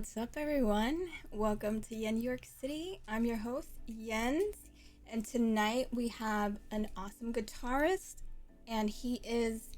What's up, everyone? Welcome to YenYorkCity. I'm your host, Jens, and tonight we have an awesome guitarist, and he is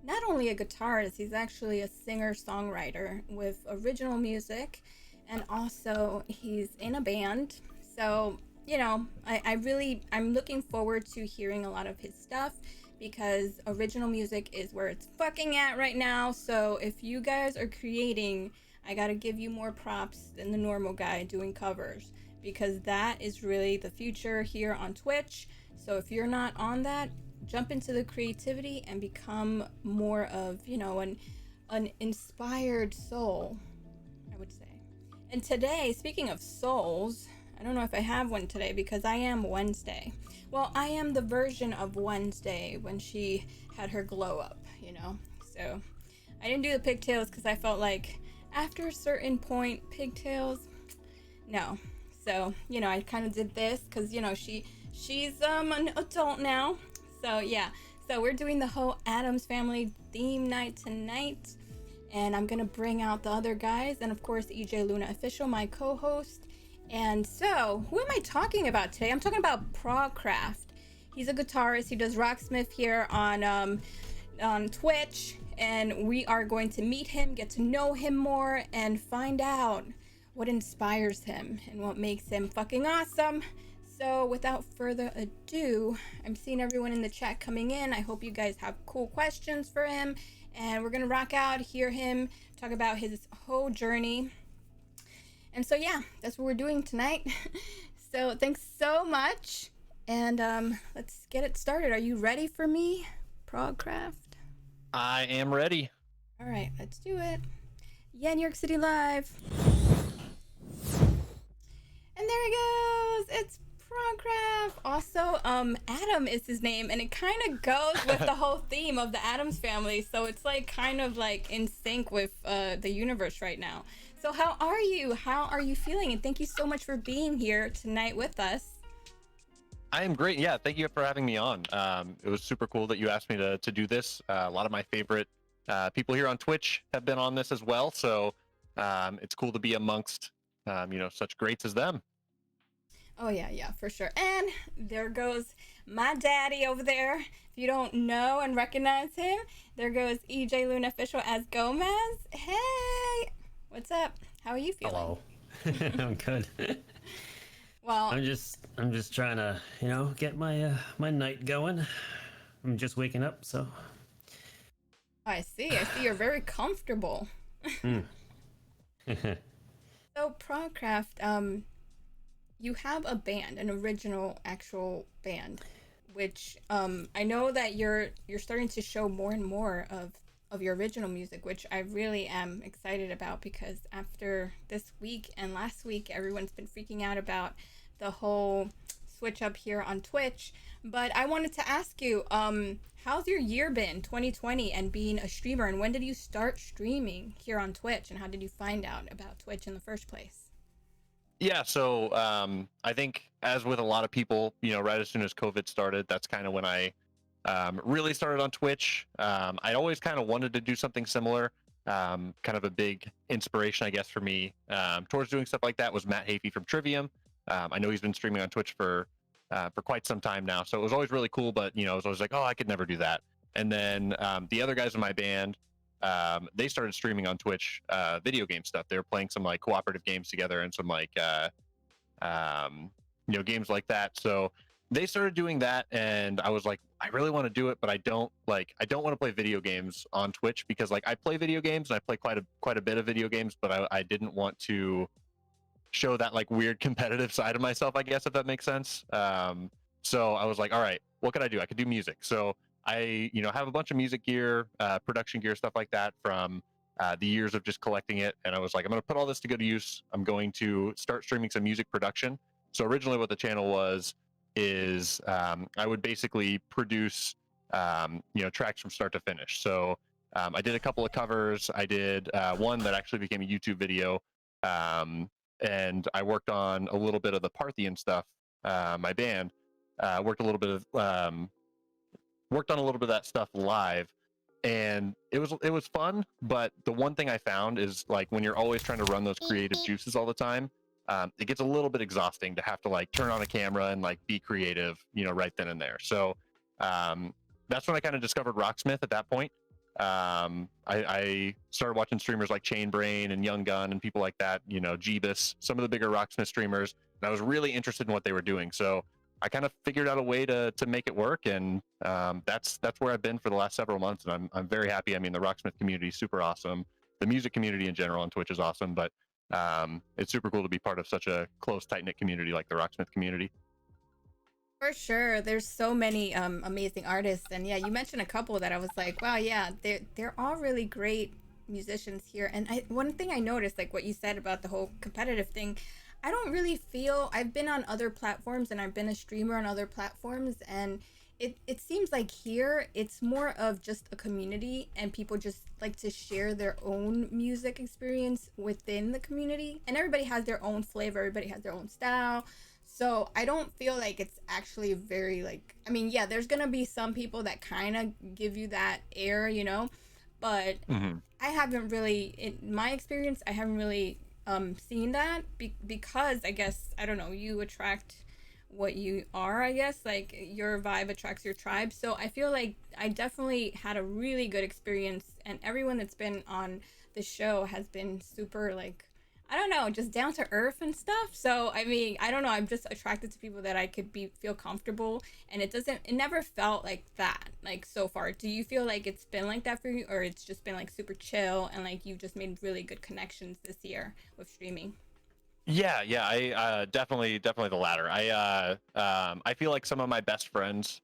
not only a guitarist, he's actually a singer-songwriter with original music, and also he's in a band. So, I'm looking forward to hearing a lot of his stuff because original music is where it's fucking at right now. So if you guys are creating, I gotta give you more props than the normal guy doing covers, because that is really the future here on Twitch. So if you're not on that, jump into the creativity and become more of, an inspired soul, I would say. And today, speaking of souls, I don't know if I have one today because I am Wednesday. Well, I am the version of Wednesday when she had her glow up, So I didn't do the pigtails because I felt like after a certain point, pigtails, no. So, I kind of did this because, she's an adult now. So, yeah. So we're doing the whole Addams Family theme night tonight. And I'm going to bring out the other guys. And, of course, EJ Luna Official, my co-host. And so, who am I talking about today? I'm talking about Progcraft. He's a guitarist. He does Rocksmith here on Twitch. And we are going to meet him, get to know him more, and find out what inspires him and what makes him fucking awesome. So without further ado, I'm seeing everyone in the chat coming in. I hope you guys have cool questions for him. And we're going to rock out, hear him talk about his whole journey. And so, yeah, that's what we're doing tonight. So thanks so much. And let's get it started. Are you ready for me, Progcraft? I am ready. All right, let's do it. YenYorkCity Live. And there he goes. It's Progcraft. Also, Adam is his name, and it kind of goes with the whole theme of the Addams Family. So it's like kind of like in sync with the universe right now. So how are you? How are you feeling? And thank you so much for being here tonight with us. I am great. Yeah, thank you for having me on. It was super cool that you asked me to do this. A lot of my favorite people here on Twitch have been on this as well. So it's cool to be amongst, such greats as them. Oh, yeah, for sure. And there goes my daddy over there. If you don't know and recognize him, there goes EJ Luna Official as Gomez. Hey, what's up? How are you feeling? Hello. I'm good. Well, I'm just trying to, get my my night going. I'm just waking up, so. I see you're very comfortable. So Progcraft, you have a band, an original actual band, which I know that you're starting to show more and more of your original music, which I really am excited about, because after this week and last week, everyone's been freaking out about the whole switch up here on Twitch. But I wanted to ask you, how's your year been, 2020, and being a streamer, and when did you start streaming here on Twitch, and how did you find out about Twitch in the first place? Yeah, so I think as with a lot of people, right as soon as COVID started, that's kind of when I really started on Twitch. I always kind of wanted to do something similar. Kind of a big inspiration, I guess, for me towards doing stuff like that was Matt Hafey from Trivium. I know he's been streaming on Twitch for quite some time now, so it was always really cool, but I was always like, oh, I could never do that. And then the other guys in my band, they started streaming on Twitch video game stuff. They were playing some like cooperative games together and some like games like that. So they started doing that, and I was like, I really want to do it, but I don't want to play video games on Twitch, because like I play video games and I play quite a bit of video games, but I didn't want to show that like weird competitive side of myself, I guess, if that makes sense. So I was like, all right, what could I do? I could do music. So I, have a bunch of music gear, production gear, stuff like that from the years of just collecting it. And I was like, I'm going to put all this to good use. I'm going to start streaming some music production. So originally what the channel is I would basically produce, tracks from start to finish. So I did a couple of covers. I did one that actually became a YouTube video. And I worked on a little bit of the Parthian stuff. My band worked on a little bit of that stuff live. and it was fun, but the one thing I found is like when you're always trying to run those creative juices all the time, it gets a little bit exhausting to have to like turn on a camera and like be creative, right then and there. So that's when I kind of discovered Rocksmith at that point. I started watching streamers like Chainbrain and Young Gun and people like that, Jeebus, some of the bigger Rocksmith streamers, and I was really interested in what they were doing. So I kind of figured out a way to make it work, and that's where I've been for the last several months, and I'm very happy. I mean, the Rocksmith community is super awesome. The music community in general on Twitch is awesome, but it's super cool to be part of such a close, tight-knit community like the Rocksmith community. For sure, there's so many amazing artists, and yeah, you mentioned a couple that I was like, wow, yeah, they're all really great musicians here. And one thing I noticed, like what you said about the whole competitive thing, I don't really feel, I've been on other platforms and I've been a streamer on other platforms, and it seems like here it's more of just a community and people just like to share their own music experience within the community, and everybody has their own flavor, everybody has their own style. So I don't feel like it's actually very like, I mean, yeah, there's gonna be some people that kind of give you that air, but I haven't really, in my experience, I haven't really seen that because I guess, I don't know, you attract what you are, I guess, like your vibe attracts your tribe. So I feel like I definitely had a really good experience, and everyone that's been on the show has been super like, I don't know, just down to earth and stuff. So I mean, I don't know, I'm just attracted to people that I could feel comfortable, and it never felt like that, like so far. Do you feel like it's been like that for you, or it's just been like super chill and like you just made really good connections this year with streaming? Yeah, I definitely the latter. I feel like some of my best friends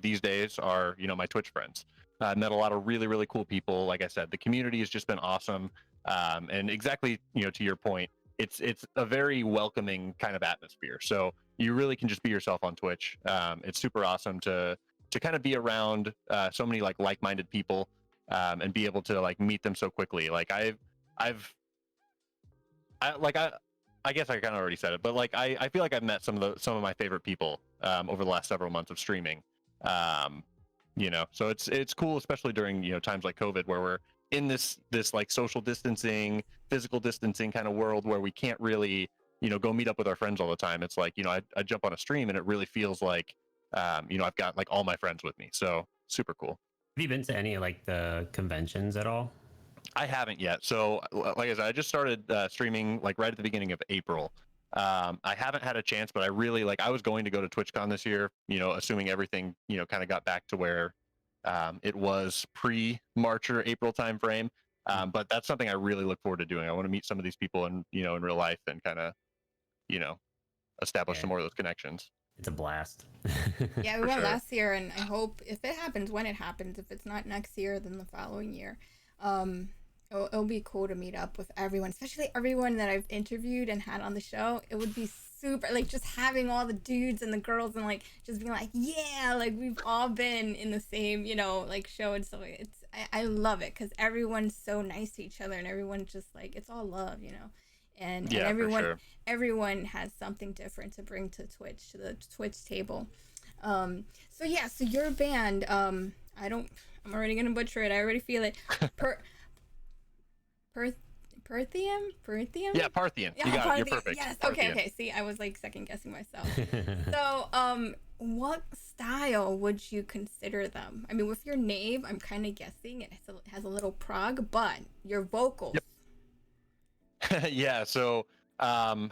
these days are my Twitch friends. I met a lot of really really cool people. Like I said, the community has just been awesome, and exactly to your point, it's a very welcoming kind of atmosphere. So you really can just be yourself on Twitch. It's super awesome to kind of be around so many like-minded people, and be able to like meet them so quickly. Like I've I guess I kind of already said it, but like I feel like I've met some of my favorite people over the last several months of streaming. So it's cool, especially during times like COVID, where we're in this like social distancing, physical distancing kind of world where we can't really go meet up with our friends all the time. It's like I jump on a stream and it really feels like I've got like all my friends with me. So super cool. Have you been to any like the conventions at all? I haven't yet. So, like I said, I just started streaming like right at the beginning of April. I haven't had a chance, but I really I was going to go to TwitchCon this year, assuming everything, kind of got back to where it was pre-March or April timeframe. But that's something I really look forward to doing. I want to meet some of these people in real life and kind of, establish some more of those connections. It's a blast. Yeah, we went last year, and I hope if it happens, when it happens, if it's not next year, then the following year. It'll be cool to meet up with everyone, especially everyone that I've interviewed and had on the show. It would be super, like, just having all the dudes and the girls and like just being like, yeah, like we've all been in the same like show and stuff. I love it because everyone's so nice to each other, and everyone just like, it's all love, and everyone has something different to bring to the Twitch table. So your band, I'm already gonna butcher it. I already feel it. Parthian? Yeah, Parthian. You got it. You're perfect. Yes. Parthian. Okay. See, I was like second guessing myself. So, what style would you consider them? I mean, with your name, I'm kind of guessing it has a little prog, but your vocals. Yep. Yeah. So, I'm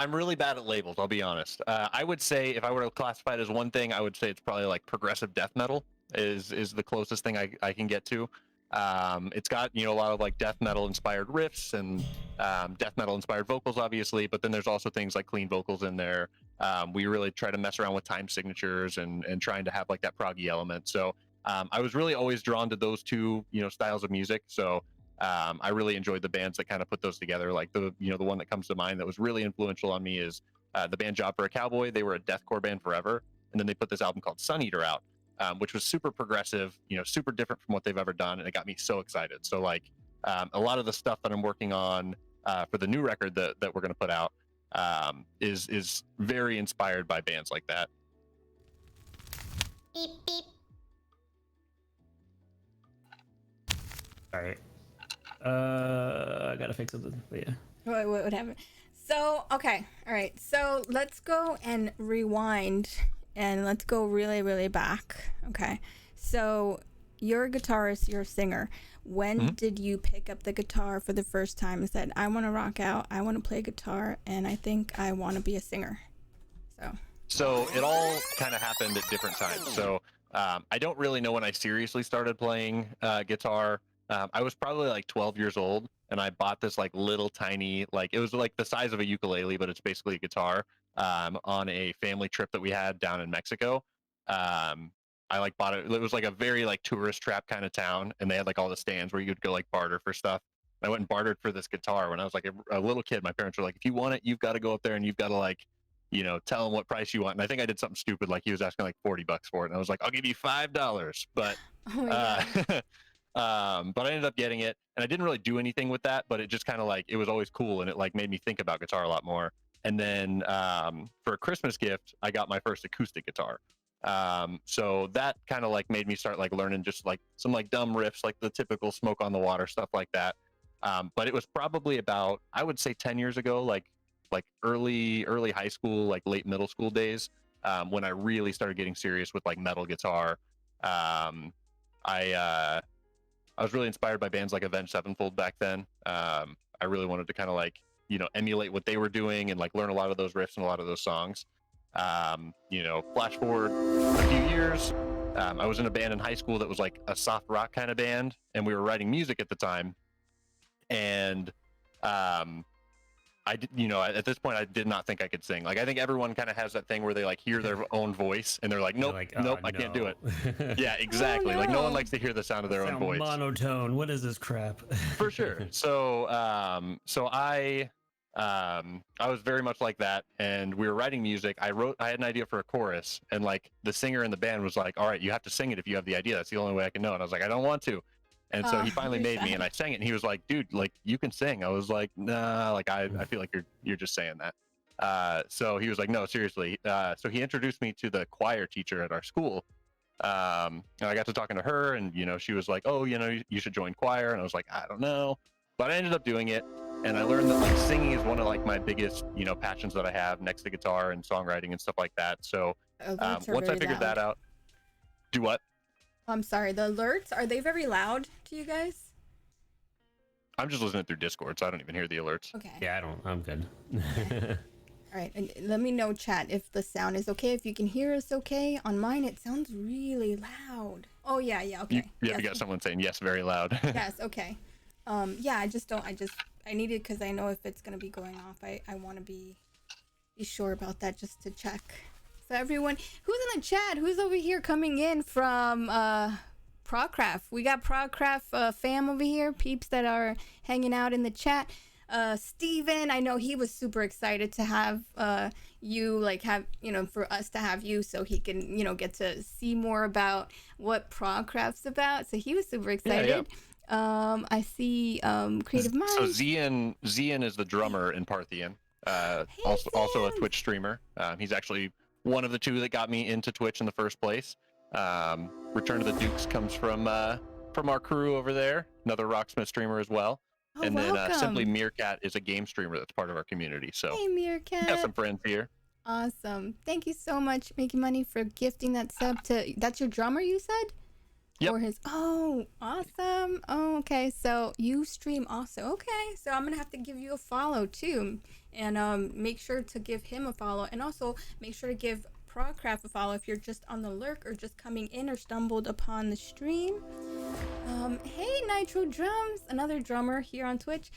really bad at labels. I'll be honest. I would say if I were to classify it as one thing, I would say it's probably like progressive death metal is the closest thing I can get to. It's got a lot of like death metal inspired riffs and death metal inspired vocals, obviously, but then there's also things like clean vocals in there. We really try to mess around with time signatures and trying to have like that proggy element. So I was really always drawn to those two styles of music. So I really enjoyed the bands that kind of put those together. Like the one that comes to mind that was really influential on me is the band Job for a Cowboy. They were a deathcore band forever, and then they put this album called Sun Eater out, which was super progressive, super different from what they've ever done, and it got me so excited. So like a lot of the stuff that I'm working on for the new record that we're going to put out is very inspired by bands like that. Beep beep. Sorry. I gotta fix something. But yeah. What happened? So, okay. All right. So let's go and rewind and let's go really, really back. Okay. So you're a guitarist, you're a singer. When did you pick up the guitar for the first time and said, I want to rock out, I want to play guitar, and I think I want to be a singer? So it all kind of happened at different times. So I don't really know when I seriously started playing guitar. I was probably like 12 years old, and I bought this like little tiny, like it was like the size of a ukulele, but it's basically a guitar on a family trip that we had down in Mexico. I like bought it. It was like a very like tourist trap kind of town, and they had like all the stands where you could go like barter for stuff. I went and bartered for this guitar when I was like a little kid. My parents were like, if you want it, you've got to go up there and you've got to like, you know, tell him what price you want. And I think I did something stupid, like he was asking like $40 for it, and I was like, I'll give you $5. But but I ended up getting it, and I didn't really do anything with that, but it just kind of like, it was always cool, and it like made me think about guitar a lot more. And then for a Christmas gift, I got my first acoustic guitar. So that kind of like made me start like learning just like some like dumb riffs, like the typical Smoke on the Water stuff like that. But it was probably about, I would say 10 years ago, like early high school, like late middle school days, when I really started getting serious with like metal guitar. I was really inspired by bands like Avenged Sevenfold back then. I really wanted to kind of like, you know, emulate what they were doing and like learn a lot of those riffs and a lot of those songs. You know, flash forward a few years, I was in a band in high school that was like a soft rock kind of band, and we were writing music at the time. And I did, you know, at this point I did not think I could sing. Like I think everyone kind of has that thing where they like hear their own voice and they're like, nope, like, nope, oh, I can't no. do it. Yeah, exactly. Oh, no. Like no one likes to hear the sound of their own voice. Monotone. What is this crap? For sure. So I was very much like that, and we were writing music. I had an idea for a chorus, and like the singer in the band was like, all right, you have to sing it if you have the idea. That's the only way I can know. And I was like, I don't want to. And so he finally made me, and I sang it, and he was like, dude, like you can sing. I was like, nah, like I feel like you're just saying that. So he was like, no, seriously. So he introduced me to the choir teacher at our school. And I got to talking to her, and you know, she was like, oh, you know, you should join choir. And I was like, I don't know, but I ended up doing it. And I learned that like singing is one of like my biggest, you know, passions that I have next to guitar and songwriting and stuff like that. So once I figured that out, do what? I'm sorry, the alerts, are they very loud to you guys? I'm just listening through Discord, so I don't even hear the alerts. Okay. Yeah, I'm good. All right, and let me know, chat, if the sound is okay, if you can hear us okay. On mine, it sounds really loud. Oh, yeah, okay. We got someone saying yes, very loud. Yes, okay. Yeah, I need it because I know if it's going to be going off, I want to be sure about that just to check. So everyone, who's in the chat? Who's over here coming in from Progcraft? We got Progcraft fam over here, peeps that are hanging out in the chat. Steven, I know he was super excited to have you, like have, you know, for us to have you so he can, you know, get to see more about what Progcraft's about. So he was super excited. Yeah. I see Creative Minds. So Zian is the drummer in Parthian. Also a Twitch streamer. He's actually one of the two that got me into Twitch in the first place. Return to the Dukes comes from our crew over there, another Rocksmith streamer as well. Oh, and welcome. Then Simply Meerkat is a game streamer that's part of our community. So hey, Meerkat. Got some friends here. Awesome. Thank you so much, Making Money, for gifting that sub to, that's your drummer, you said? Yep. Or his, oh, awesome. Oh, okay. So you stream also. Okay. So I'm going to have to give you a follow too. And make sure to give him a follow. And also make sure to give Progcraft a follow if you're just on the lurk or just coming in or stumbled upon the stream. Hey, Nitro Drums, another drummer here on Twitch.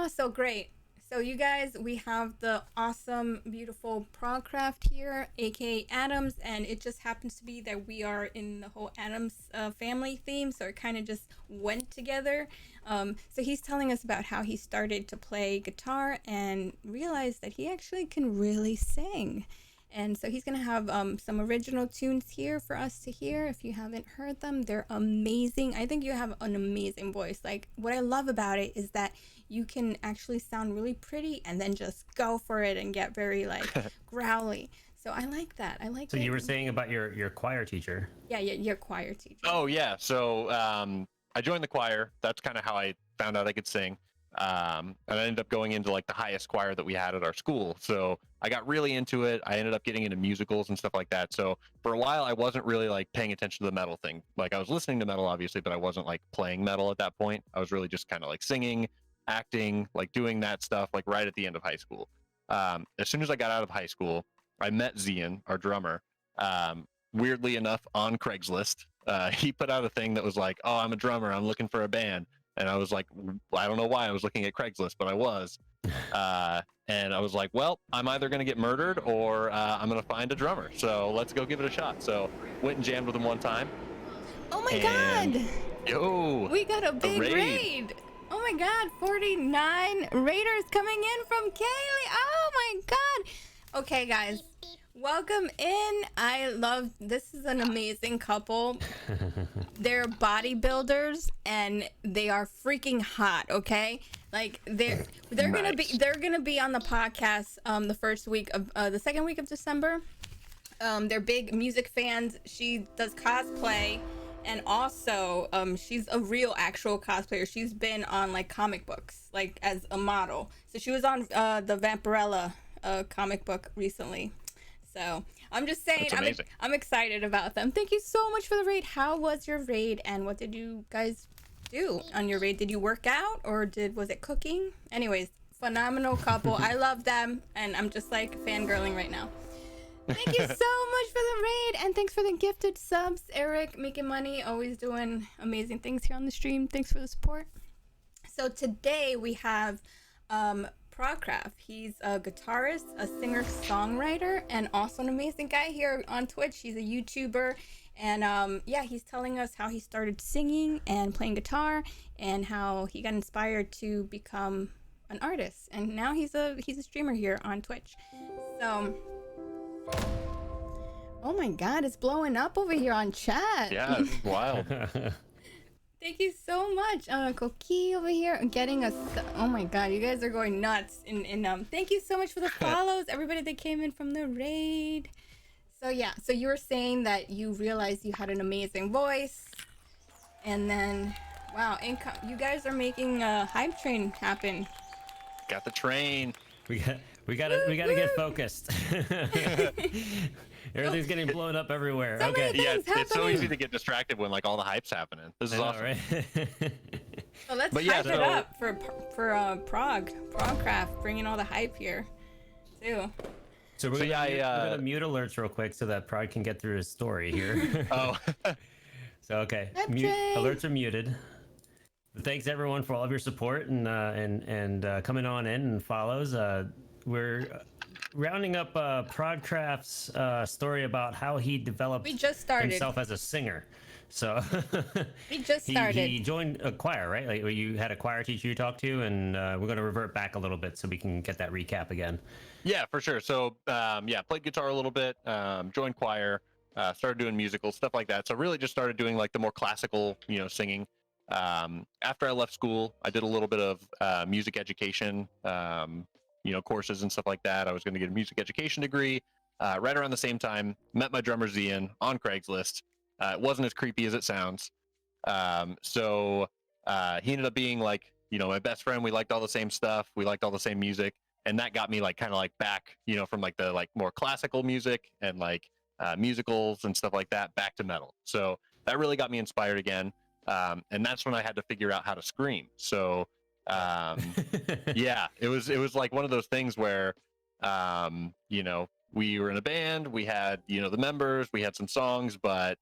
So great. So you guys, we have the awesome, beautiful Progcraft here, aka Adams, and it just happens to be that we are in the whole Adams family theme, so it kind of just went together. So he's telling us about how he started to play guitar and realized that he actually can really sing. And so he's going to have some original tunes here for us to hear. If you haven't heard them, they're amazing. I think you have an amazing voice. Like, what I love about it is that you can actually sound really pretty and then just go for it and get very, like, growly. So I like that. I like So you were saying about your choir teacher. Yeah, your choir teacher. Oh, yeah. So I joined the choir. That's kind of how I found out I could sing. And I ended up going into like the highest choir that we had at our school. So I got really into it. I ended up getting into musicals and stuff like that. So for a while, I wasn't really like paying attention to the metal thing. Like I was listening to metal, obviously, but I wasn't like playing metal at that point. I was really just kind of like singing, acting, like doing that stuff, like right at the end of high school. As soon as I got out of high school, I met Zian, our drummer, weirdly enough on Craigslist. He put out a thing that was like, "Oh, I'm a drummer. I'm looking for a band." And I was like, I don't know why I was looking at Craigslist, but I was. And I was like, well, I'm either going to get murdered or I'm going to find a drummer. So let's go give it a shot. So went and jammed with him one time. Oh my God. Yo. We got a big raid. Oh my God. 49 raiders coming in from Kaylee. Oh my God. Okay, guys. Welcome in. This is an amazing couple. They're bodybuilders and they are freaking hot, okay? Like they're Nice. gonna be on the podcast the second week of December. They're big music fans. She does cosplay and also she's a real actual cosplayer. She's been on like comic books, like as a model. So she was on the Vampirella comic book recently. So I'm just saying, I'm excited about them. Thank you so much for the raid. How was your raid, and what did you guys do on your raid? Did you work out, or was it cooking? Anyways, phenomenal couple. I love them, and I'm just like fangirling right now. Thank you so much for the raid, and thanks for the gifted subs, Eric. Making money, always doing amazing things here on the stream. Thanks for the support. So today we have Progcraft. He's a guitarist, a singer-songwriter, and also an amazing guy here on Twitch. He's a YouTuber, and he's telling us how he started singing and playing guitar, and how he got inspired to become an artist. And now he's a streamer here on Twitch. So, oh my God, it's blowing up over here on chat. Yeah, it's wild. Thank you so much, Koki over here, getting us. Oh my God, you guys are going nuts! Thank you so much for the follows, everybody that came in from the raid. So yeah, so you were saying that you realized you had an amazing voice, and then, wow, you guys are making a hype train happen. Got the train. We gotta get focused. Everything's getting blown up everywhere. So okay. many Yeah, things it's so happening. easy to get distracted when like all the hype's happening. This is awesome. Right? So let's hype it up for Progcraft, bringing all the hype here, too. So we're gonna mute alerts real quick so that Prog can get through his story here. Oh. So okay, Hype alerts are muted. Thanks everyone for all of your support and coming on in and follows. We're rounding up Progcraft's story about how he developed himself as a singer. So We just started. He joined a choir, right? Like you had a choir teacher you talked to, and we're going to revert back a little bit so we can get that recap again. Yeah, for sure. So played guitar a little bit, joined choir, started doing musicals, stuff like that. So really just started doing like the more classical, singing. After I left school, I did a little bit of music education, courses and stuff like that. I was going to get a music education degree. Right around the same time, met my drummer Zian on Craigslist. It wasn't as creepy as it sounds. So he ended up being like, my best friend. We liked all the same stuff. We liked all the same music. And that got me like kind of like back, from like the like more classical music and like musicals and stuff like that back to metal. So that really got me inspired again. And that's when I had to figure out how to scream. So it was like one of those things where we were in a band, we had the members, we had some songs, but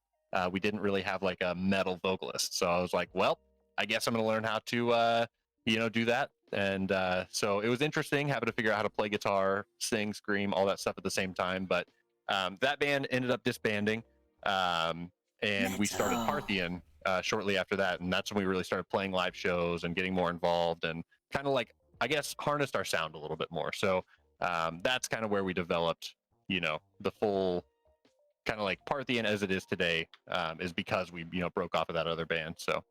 we didn't really have like a metal vocalist. So I was like, well, I guess I'm gonna learn how to do that. And so it was interesting having to figure out how to play guitar, sing, scream, all that stuff at the same time. But that band ended up disbanding, and we started Parthian shortly after that, and that's when we really started playing live shows and getting more involved and kind of like, I guess, harnessed our sound a little bit more. So that's kind of where we developed the full kind of like Parthian as it is today, is because we broke off of that other band. So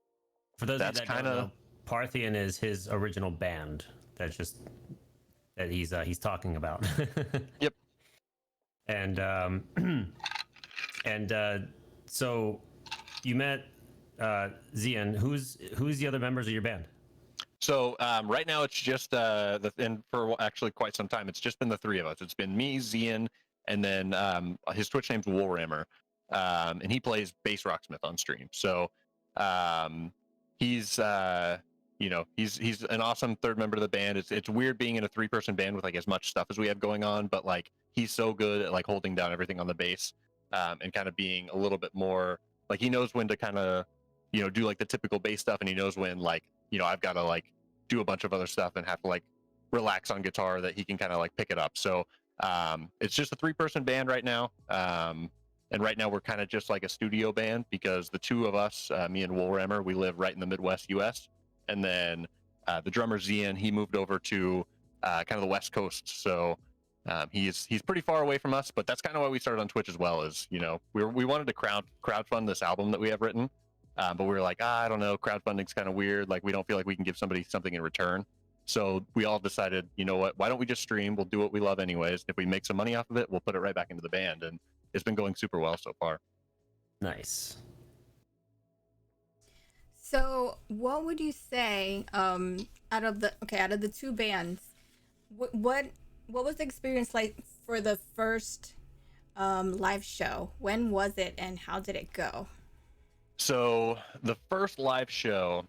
for those that don't know, Parthian is his original band. That's just that he's talking about. Yep. And so you met Zian, who's the other members of your band? So right now it's just and for actually quite some time it's just been the three of us. It's been me, Zian, and then his Twitch name's Woolrammer, and he plays bass rocksmith on stream. So he's he's an awesome third member of the band. It's weird being in a 3-person band with like as much stuff as we have going on, but like he's so good at like holding down everything on the bass, and kind of being a little bit more like he knows when to kind of do like the typical bass stuff, and he knows when like I've got to like do a bunch of other stuff and have to like relax on guitar, that he can kind of like pick it up. So it's just a 3-person band right now. And right now we're kind of just like a studio band because the two of us, me and Woolrammer, we live right in the Midwest US. And then the drummer Zian, he moved over to kind of the West Coast. So he's pretty far away from us, but that's kind of why we started on Twitch as well. Is we wanted to crowdfund this album that we have written. But we were like, I don't know, crowdfunding's kind of weird. Like, we don't feel like we can give somebody something in return. So we all decided, you know what, why don't we just stream? We'll do what we love anyways. If we make some money off of it, we'll put it right back into the band. And it's been going super well so far. Nice. So what would you say, out of the two bands, what was the experience like for the first live show? When was it and how did it go? So the first live show,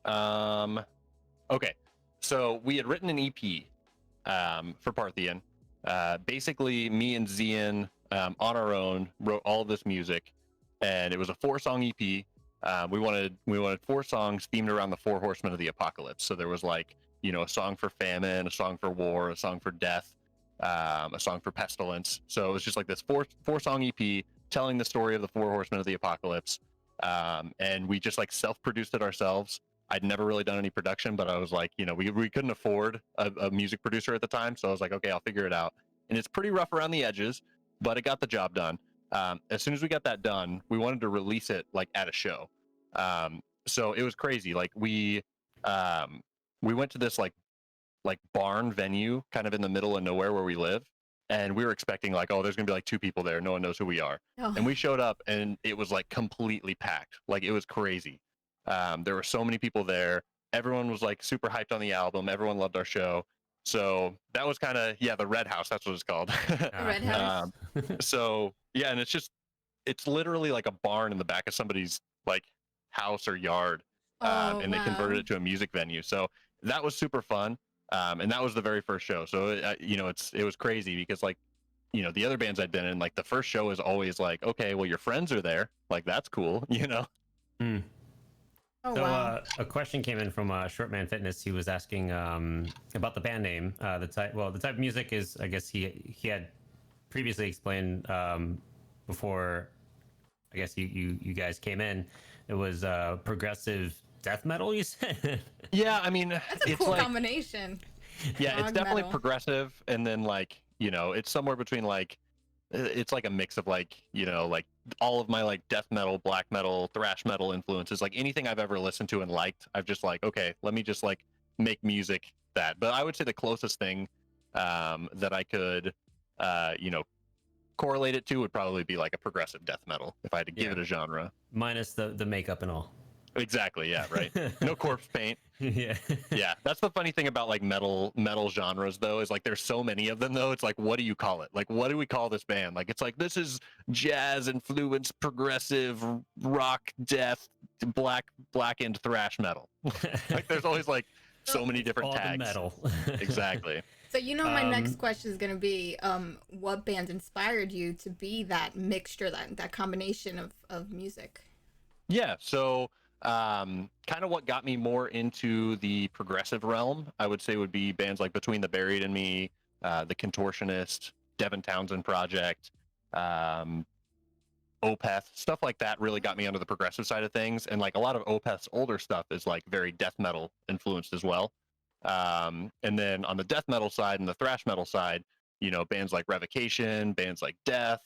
okay. So we had written an EP for Parthian. Basically, me and Zian on our own wrote all of this music, and it was a 4-song EP. We wanted 4 songs themed around the 4 horsemen of the apocalypse. So there was like a song for famine, a song for war, a song for death, a song for pestilence. So it was just like this 4-song EP telling the story of the 4 horsemen of the apocalypse. And we just like self-produced it ourselves. I'd never really done any production, but I was like, we couldn't afford a music producer at the time. So I was like, okay, I'll figure it out. And it's pretty rough around the edges, but it got the job done. As soon as we got that done, we wanted to release it like at a show. So it was crazy. Like we went to this like barn venue kind of in the middle of nowhere where we live. And we were expecting like, oh, there's gonna be like 2 people there. No one knows who we are. Oh. And we showed up and it was like completely packed. Like it was crazy. There were so many people there. Everyone was like super hyped on the album. Everyone loved our show. So that was kind of, the Red House. That's what it's called. The Red House. So yeah. And it's literally like a barn in the back of somebody's like house or yard. And they converted it to a music venue. So that was super fun. And that was the very first show. So, it was crazy because like, the other bands I'd been in, like the first show is always like, okay, well, your friends are there. Like, that's cool, Mm. Oh, so wow. A question came in from Shortman Fitness. He was asking about the band name. The type of music is, I guess he had previously explained before, I guess you guys came in. It was progressive death metal, you said? Yeah, I mean, that's a cool combination. Yeah, Prog it's definitely metal. progressive, and then like, it's somewhere between like, it's like a mix of like, like all of my like death metal, black metal, thrash metal influences, like anything I've ever listened to and liked, I've just like, okay, let me just like make music that. But I would say the closest thing that I could, correlate it to would probably be like a progressive death metal if I had to give it a genre. Minus the makeup and all. Exactly. Yeah. Right. No corpse paint. Yeah. Yeah. That's the funny thing about like metal genres though, is like there's so many of them though. It's like, what do you call it? Like, what do we call this band? Like, it's like, this is jazz influenced progressive rock, death, blackened thrash metal. Like there's always like so many different all tags. The metal. Exactly. So my next question is going to be, what band inspired you to be that mixture, that combination of music? Yeah. So kind of what got me more into the progressive realm, I would say, would be bands like Between the Buried and Me, The Contortionist, Devin Townsend Project, Opeth, stuff like that really got me onto the progressive side of things. And like a lot of Opeth's older stuff is like very death metal influenced as well. And then on the death metal side and the thrash metal side, bands like Revocation, bands like Death,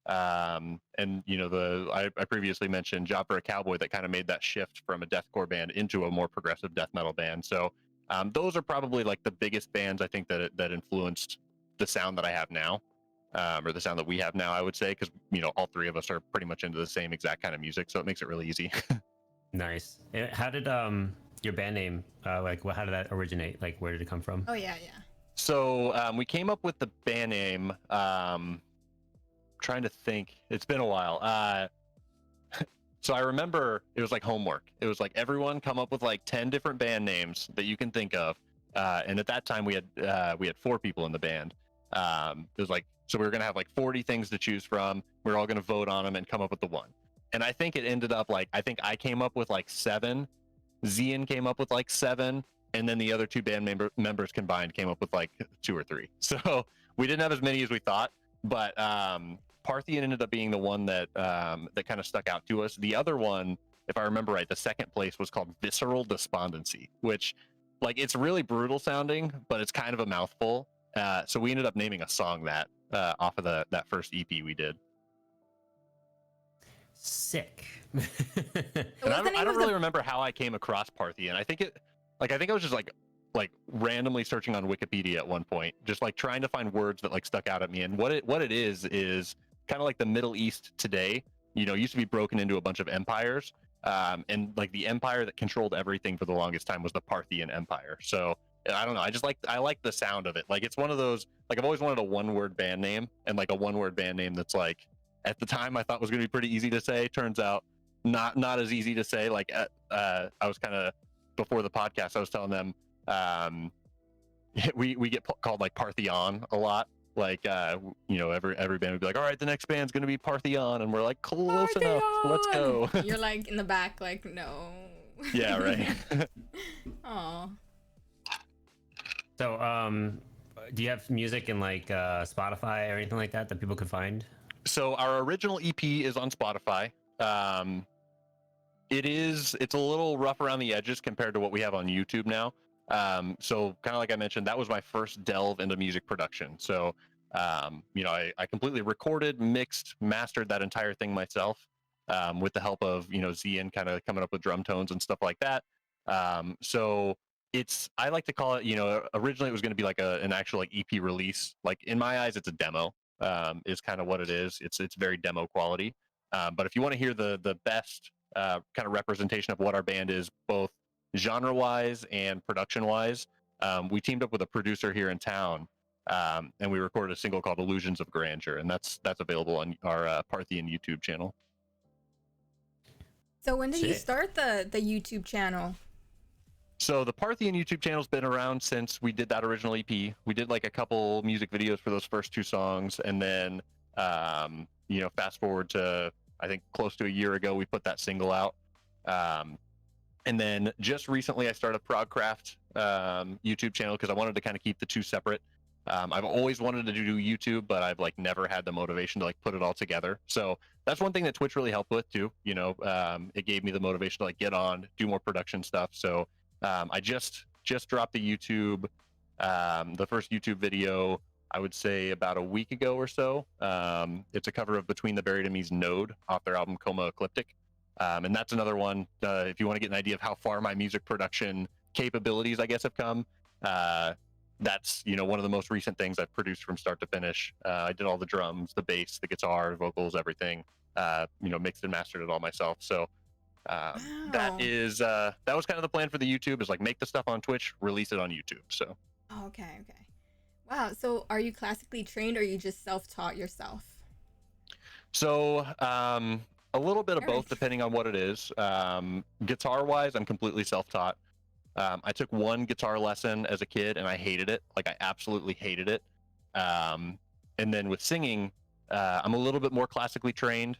and I previously mentioned Job for a Cowboy that kind of made that shift from a deathcore band into a more progressive death metal band. So those are probably like the biggest bands I think that influenced the sound that I have now, or the sound that we have now, I would say, because all 3 of us are pretty much into the same exact kind of music, so it makes it really easy. Nice. How did your band name like how did that originate? Like where did it come from? Oh yeah. So we came up with the band name. Trying to think. It's been a while. So I remember it was like homework. It was like everyone come up with like 10 different band names that you can think of. And at that time we had 4 people in the band. It was like, so we were gonna have like 40 things to choose from. We were all gonna vote on them and come up with the one. And I think it ended up like, I think I came up with like 7. Zian came up with like 7, and then the other 2 band members combined came up with like 2 or 3. So we didn't have as many as we thought, but Parthian ended up being the one that that kind of stuck out to us. The other one, if I remember right, the second place was called Visceral Despondency, which like it's really brutal sounding, but it's kind of a mouthful. So we ended up naming a song that off of that first EP we did. Sick. And I don't really remember how I came across Parthian. I think I was just like randomly searching on Wikipedia at one point, just like trying to find words that like stuck out at me. And what it is kind of like the Middle East today. You know, used to be broken into a bunch of empires, and like the empire that controlled everything for the longest time was the Parthian Empire. So I don't know. I like the sound of it. Like it's one of those, like I've always wanted a one-word band name, and like a one-word band name that's like at the time I thought was going to be pretty easy to say. Turns out not as easy to say. Like I was kind of, before the podcast I was telling them we get called like Partheon a lot. Like you know, every band would be like, all right, the next band's going to be Partheon, and we're like, close enough, let's go. You're like in the back like, no. Yeah, right. Oh. So do you have music in like Spotify or anything like that people can find? So our original EP is on Spotify. It's a little rough around the edges compared to what we have on YouTube now. So kind of like I mentioned, that was my first delve into music production. So, you know, I completely recorded, mixed, mastered that entire thing myself, with the help of, you know, Zian kind of coming up with drum tones and stuff like that. So I like to call it, you know, originally it was going to be like an actual like EP release. Like in my eyes, it's a demo, is kind of what it is. It's very demo quality. But if you want to hear the best kind of representation of what our band is, both genre-wise and production-wise, we teamed up with a producer here in town, and we recorded a single called "Illusions of Grandeur," and that's available on our Parthian YouTube channel. So when did you start the YouTube channel? So the Parthian YouTube channel's been around since we did that original EP. We did like a couple music videos for those first 2 songs, and then you know, fast forward to I think close to a year ago, we put that single out. And then just recently I started a Progcraft YouTube channel because I wanted to kind of keep the 2 separate. I've always wanted to do YouTube, but I've like never had the motivation to like put it all together. So that's one thing that Twitch really helped with too. You know, it gave me the motivation to like get on, do more production stuff. So I just dropped the YouTube, the first YouTube video, I would say about a week ago or so. It's a cover of Between the Buried and Me's Node off their album Coma Ecliptic. And that's another one, if you want to get an idea of how far my music production capabilities, I guess, have come. That's, you know, one of the most recent things I've produced from start to finish. I did all the drums, the bass, the guitar, vocals, everything, you know, mixed and mastered it all myself. So Wow. that was kind of the plan for the YouTube, is like make the stuff on Twitch, release it on YouTube. So. Oh, okay. Wow. So are you classically trained, or you just self-taught yourself? So a little bit of both, depending on what it is. Guitar-wise, I'm completely self-taught. I took 1 guitar lesson as a kid, and I hated it. Like, I absolutely hated it. And then with singing, I'm a little bit more classically trained,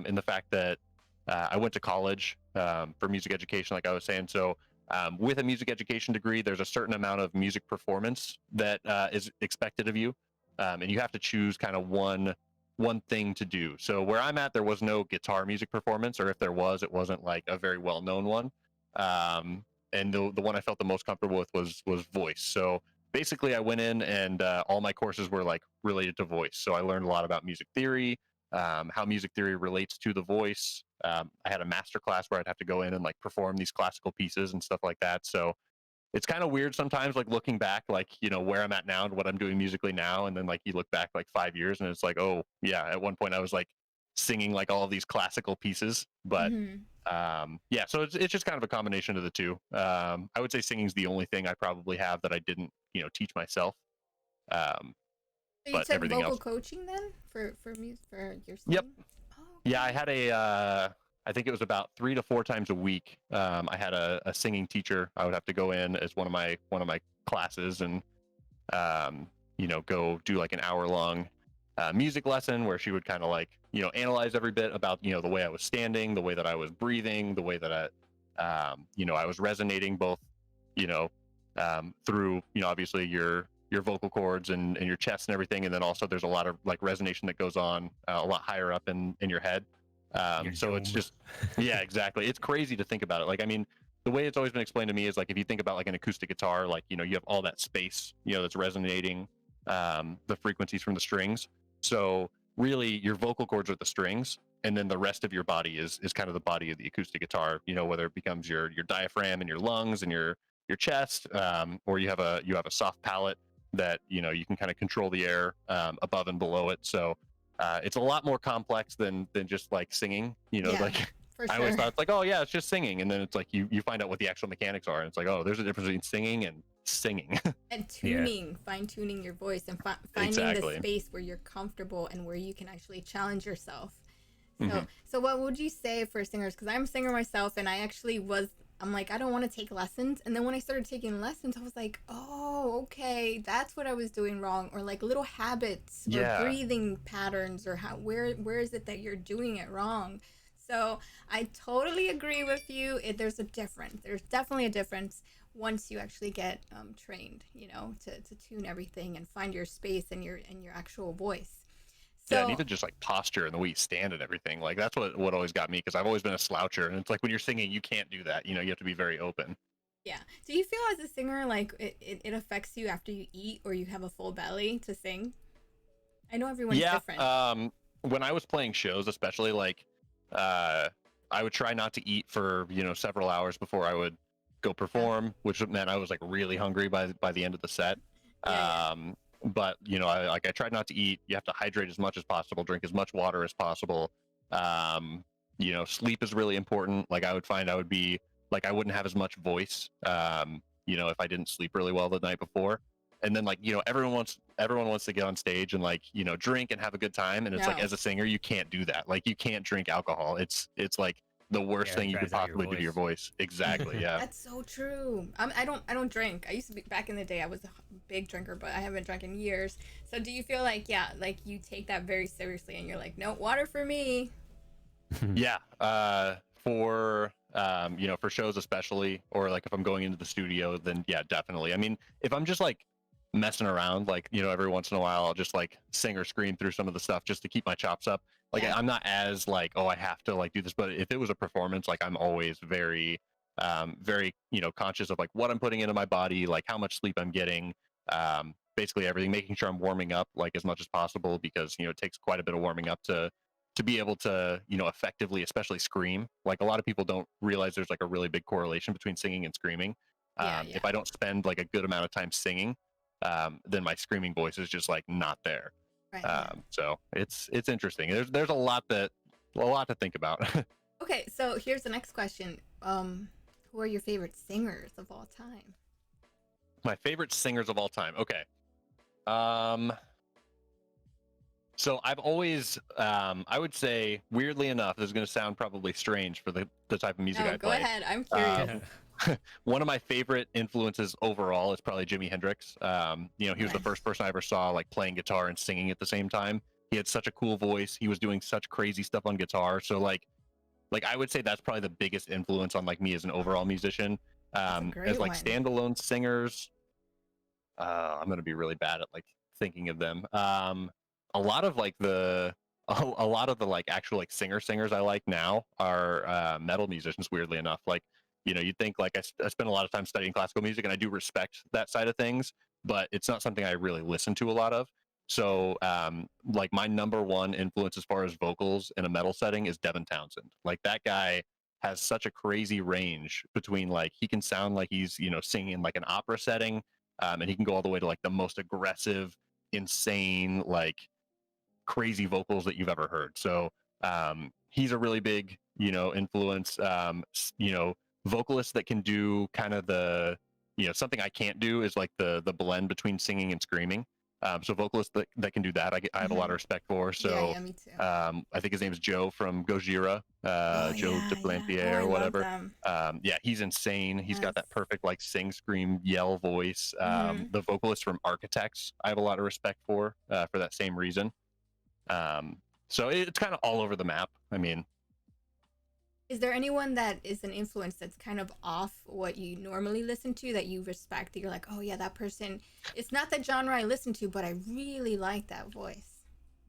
in the fact that I went to college for music education, like I was saying. So with a music education degree, there's a certain amount of music performance that is expected of you, and you have to choose kind of one thing to do. So where I'm at, there was no guitar music performance, or if there was, it wasn't like a very well-known one. And the one I felt the most comfortable with was voice. So basically I went in, and all my courses were like related to voice. So I learned a lot about music theory, how music theory relates to the voice. I had a master class where I'd have to go in and like perform these classical pieces and stuff like that. So it's kind of weird sometimes, like looking back, like, you know, where I'm at now and what I'm doing musically now. And then like you look back like 5 years and it's like, oh yeah, at one point I was like singing like all of these classical pieces, but Yeah, so it's just kind of a combination of the two. I would say singing's the only thing I probably have that I didn't, teach myself. Um, So you but took everything vocal else. coaching then for music for your Yep. singing? Oh, Yeah, I okay. had I think it was about 3 to 4 times a week. I had a singing teacher. I would have to go in as one of my classes and, go do like an hour long music lesson where she would kind of like, analyze every bit about, the way I was standing, the way that I was breathing, the way that I was resonating both, you know, through, obviously your vocal cords and your chest and everything. And then also there's a lot of like resonation that goes on a lot higher up in your head. Your So it's dome. just, yeah, exactly. It's crazy to think about it. Like, I mean, the way it's always been explained to me is like, if you think about like an acoustic guitar, like, you have all that space, that's resonating, the frequencies from the strings. So really your vocal cords are the strings, and then the rest of your body is kind of the body of the acoustic guitar, whether it becomes your diaphragm and your lungs and your chest, or you have a soft palate that, you can kind of control the air, above and below it. So it's a lot more complex than just like singing, Yeah, like for I always sure. thought it's like, oh yeah, it's just singing. And then it's like you find out what the actual mechanics are. And it's like, oh, there's a difference between singing and singing. And Yeah. fine tuning your voice and finding the Exactly. space where you're comfortable and where you can actually challenge yourself. So, Mhm. so what would you say for singers? Because I'm a singer myself, and I'm like, I don't want to take lessons. And then when I started taking lessons, I was like, oh, okay, that's what I was doing wrong, or like little habits or Yeah. breathing patterns, or where is it that you're doing it wrong? So I totally agree with you. There's a difference. There's definitely a difference once you actually get trained, to tune everything and find your space and your actual voice. Yeah, and So even just like posture and the way you stand and everything. Like that's what always got me, because I've always been a sloucher, and it's like when you're singing, you can't do that. You have to be very open. yeah, do you feel as a singer like it affects you after you eat or you have a full belly to sing? I know everyone's Yeah. different. When I was playing shows, especially like, uh, I would try not to eat for several hours before I would go Yeah, perform, which meant I was like really hungry by the end of the set. yeah. But I tried not to eat. You have to hydrate as much as possible, drink as much water as possible. Sleep is really important. Like I would find I would be like I wouldn't have as much voice, if I didn't sleep really well the night before. And then like everyone wants to get on stage and like drink and have a good time, and it's like No. as a singer you can't do that. Like you can't drink alcohol. It's like the worst Yeah, thing it you could dries out your possibly do to your voice. Exactly. Yeah. That's so true. I don't drink. I used to be back in the day. I was a big drinker, but I haven't drunk in years. So do you feel like, yeah, like you take that very seriously and you're like, no water for me? Yeah. For shows especially, or like if I'm going into the studio, then yeah, definitely. I mean, if I'm just like messing around, like every once in a while I'll just like sing or scream through some of the stuff just to keep my chops up. Like Yeah. I'm not as like, oh, I have to like do this, but if it was a performance, like I'm always very conscious of like what I'm putting into my body, like how much sleep I'm getting, basically everything, making sure I'm warming up like as much as possible, because it takes quite a bit of warming up to be able to effectively, especially scream. Like a lot of people don't realize there's like a really big correlation between singing and screaming. Yeah, yeah. If I don't spend like a good amount of time singing, then my screaming voice is just like not there. Right, yeah. So it's interesting. There's a lot to think about. Okay, so here's the next question. Who are your favorite singers of all time? My favorite singers of all time. Okay. Um, so I've always, I would say, weirdly enough, this is going to sound probably strange for the type of music No, I go play. ahead. I'm curious. One of my favorite influences overall is probably Jimi Hendrix. He was the Nice. first person I ever saw like playing guitar and singing at the same time. He had such a cool voice. He was doing such crazy stuff on guitar. So like I would say that's probably the biggest influence on like me as an overall musician. That's a great As like one. standalone singers, I'm gonna be really bad at like thinking of them. A lot of like a lot of the like actual like singers I like now are metal musicians. Weirdly enough, like you'd think like I spend a lot of time studying classical music, and I do respect that side of things, but it's not something I really listen to a lot of. So like my number one influence as far as vocals in a metal setting is Devin Townsend. Like that guy has such a crazy range between like he can sound like he's singing in like an opera setting, and he can go all the way to like the most aggressive, insane, like crazy vocals that you've ever heard. So He's a really big, influence. Vocalists that can do kind of the, something I can't do is like the blend between singing and screaming. So vocalists that can do that, I have a lot of respect for. So me too. I think his name's Joe from Gojira, Joe Duplantier I or love whatever. them. He's insane. He's got that Yes. perfect like sing, scream, yell voice. The vocalist from Architects, I have a lot of respect for that same reason. So it's kind of all over the map. I mean, Is there anyone that is an influence that's kind of off what you normally listen to that you respect, that you're like, oh yeah, that person, it's not that genre I listen to, but I really like that voice?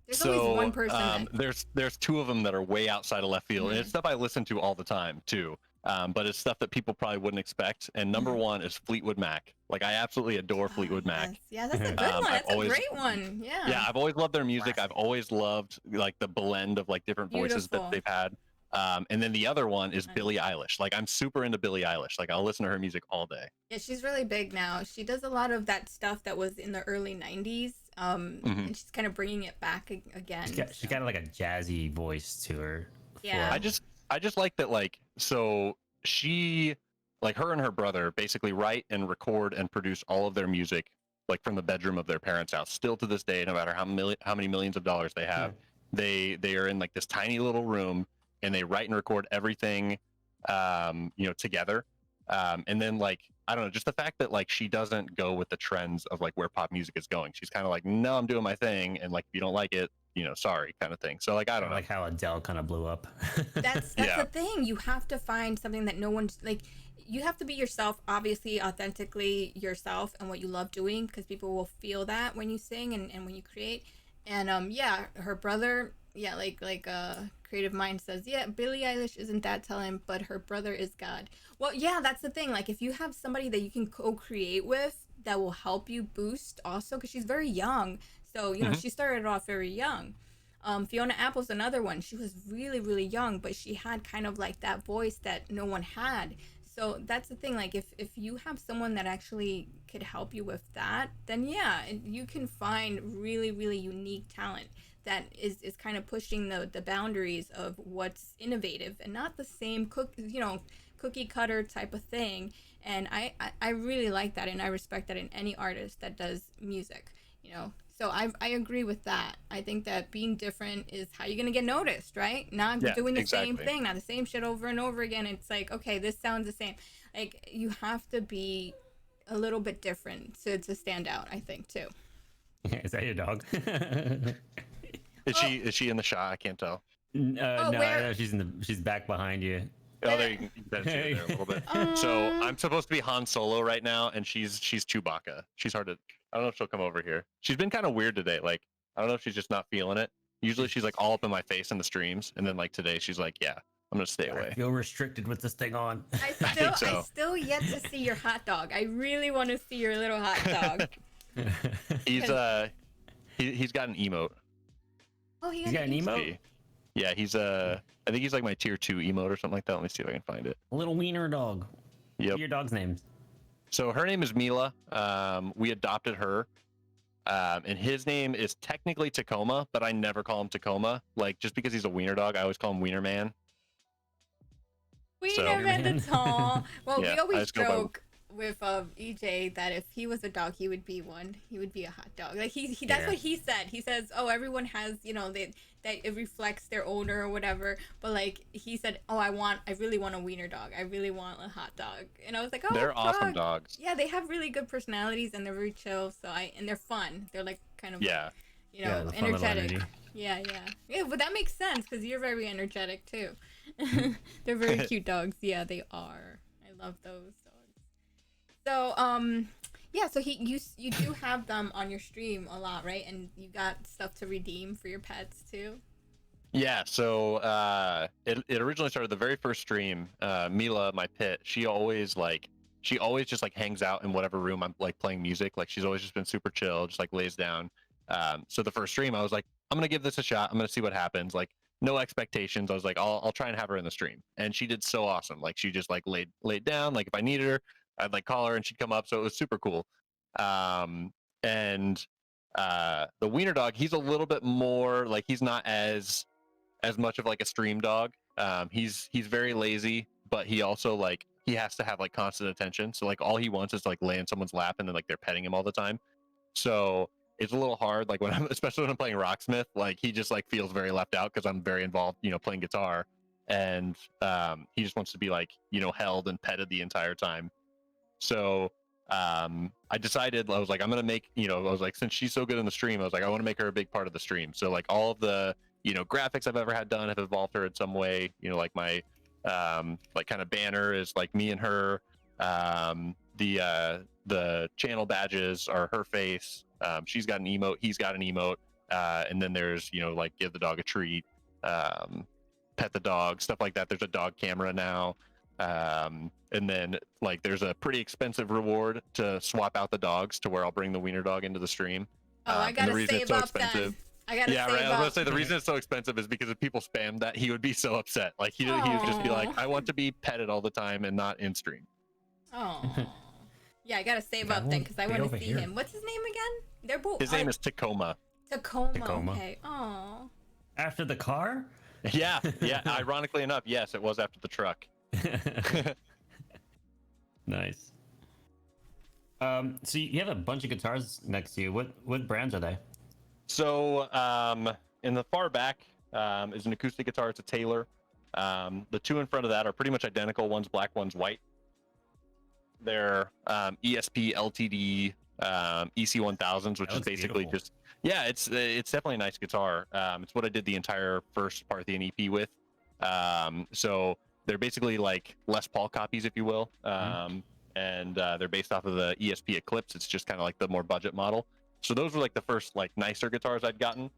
There's always one person there's two of them that are way outside of left field, and it's stuff I listen to all the time too. But it's stuff that people probably wouldn't expect. And number one is Fleetwood Mac. Like, I absolutely adore Fleetwood Mac. Yes. Yeah, that's a good one. That's a great one. Yeah. Yeah, I've always loved their music. I've always loved like the blend of like different voices that they've had. And then the other one is Billie Eilish. Like, I'm super into Billie Eilish. Like, I'll listen to her music all day. Yeah, she's really big now. She does a lot of that stuff that was in the early 90s. And she's kind of bringing it back again. She's got like a jazzy voice to her. Yeah. I just like that, like, so she, like, her and her brother basically write and record and produce all of their music, like, from the bedroom of their parents' house. Still to this day, no matter how many millions of dollars they have, they are in like this tiny little room, and they write and record everything, together. And then, like, I don't know, just the fact that, like, she doesn't go with the trends of like where pop music is going. She's kind of like, no, I'm doing my thing, and like, if you don't like it, sorry, kind of thing. So, like, I don't know. Like how Adele kind of blew up. That's the thing. You have to find something that no one's like. You have to be yourself, obviously, authentically yourself, and what you love doing, because people will feel that when you sing and when you create. And her brother, Creative Mind says, yeah, Billie Eilish isn't that talent, but her brother is God. Well, yeah, that's the thing. Like, if you have somebody that you can co-create with, that will help you boost also, because she's very young. So, she started off very young. Fiona Apple's another one. She was really, really young, but she had kind of like that voice that no one had. So that's the thing. Like, if you have someone that actually could help you with that, then yeah, you can find really, really unique talent that is kind of pushing the boundaries of what's innovative and not the same cookie cutter type of thing. And I really like that, and I respect that in any artist that does music, So I agree with that. I think that being different is how you're gonna get noticed, right? Not doing the same thing, not the same shit over and over again. It's like, okay, this sounds the same. Like, you have to be a little bit different to stand out, I think, too. Is that your dog? Is she in the shot? I can't tell. No, she's back behind you. Oh, there you can see it there a little bit. So I'm supposed to be Han Solo right now, and she's Chewbacca. She's hard to. I don't know if she'll come over here. She's been kind of weird today. Like, I don't know if she's just not feeling it. Usually she's like all up in my face in the streams, and then like today she's like, yeah, I'm gonna stay away. I feel restricted with this thing on. I still yet to see your hot dog. I really want to see your little hot dog. He's got an emote. Oh, he got an emote? Yeah, I think he's like my tier 2 emote or something like that. Let me see if I can find it. A little wiener dog. Yep. What are your dog's names? So her name is Mila. We adopted her. And his name is technically Tacoma, but I never call him Tacoma. Like, just because he's a wiener dog, I always call him Wiener Man. Wiener Man, that's all. Well, Yeah, we always joke with EJ that if he was a dog, he would be one. He would be a hot dog. Like, he that's what he said. He says, oh, everyone has, that it reflects their owner or whatever. But like, he said, oh, I really want a wiener dog. I really want a hot dog. And I was like, oh, they're awesome dogs. Yeah, they have really good personalities, and they're very chill. And they're fun. They're like kind of energetic. Yeah. But that makes sense because you're very energetic too. They're very cute dogs. Yeah, they are. I love those dogs. So so you do have them on your stream a lot, right? And you got stuff to redeem for your pets too. Yeah, so it originally started the very first stream. Mila, my pet, she always just like hangs out in whatever room I'm like playing music. Like, she's always just been super chill, just like lays down. So the first stream I was like, I'm gonna give this a shot. I'm gonna see what happens. Like, no expectations. I was like, I'll try and have her in the stream, and she did so awesome. Like, she just like laid down. Like, if I needed her, I'd like call her and she'd come up. So it was super cool. And the wiener dog, he's a little bit more like, he's not as as much of like a stream dog. He's very lazy, but he also like he has to have like constant attention. So like all he wants is to, like lay in someone's lap and then like they're petting him all the time. So it's a little hard, like when I'm, especially when I'm playing Rocksmith, like he just like feels very left out because I'm very involved, playing guitar, and he just wants to be like, held and petted the entire time. So I decided, I was like, I'm gonna make, I was like, since she's so good in the stream, I was like, I want to make her a big part of the stream. So like all of the, graphics I've ever had done have involved her in some way. Like my like kind of banner is like me and her. The channel badges are her face. She's got an emote, he's got an emote, and then there's like give the dog a treat, pet the dog, stuff like that. There's a dog camera now, and then like there's a pretty expensive reward to swap out the dogs to where I'll bring the wiener dog into the stream. I gotta save up then. I gotta save right. I was up. gonna say the reason it's so expensive is because if people spam that, he would be so upset. Like he would just be like, I want to be petted all the time and not in stream. Oh. Yeah, I gotta save up then because I want to see him. What's his name again? They're both. His name is Tacoma. Tacoma. Okay. Oh. After the car? Yeah. Ironically enough, yes, it was after the truck. Nice. So you have a bunch of guitars next to you. What brands are they? So in the far back is an acoustic guitar. It's a Taylor. The two in front of that are pretty much identical. One's black, one's white. They're ESP LTD EC1000s, which is basically beautiful. It's definitely a nice guitar. It's what I did the entire first Parthian EP with. So they're basically like Les Paul copies, if you will. And they're based off of the ESP Eclipse. It's just kind of like the more budget model. So those were like the first like nicer guitars I'd gotten.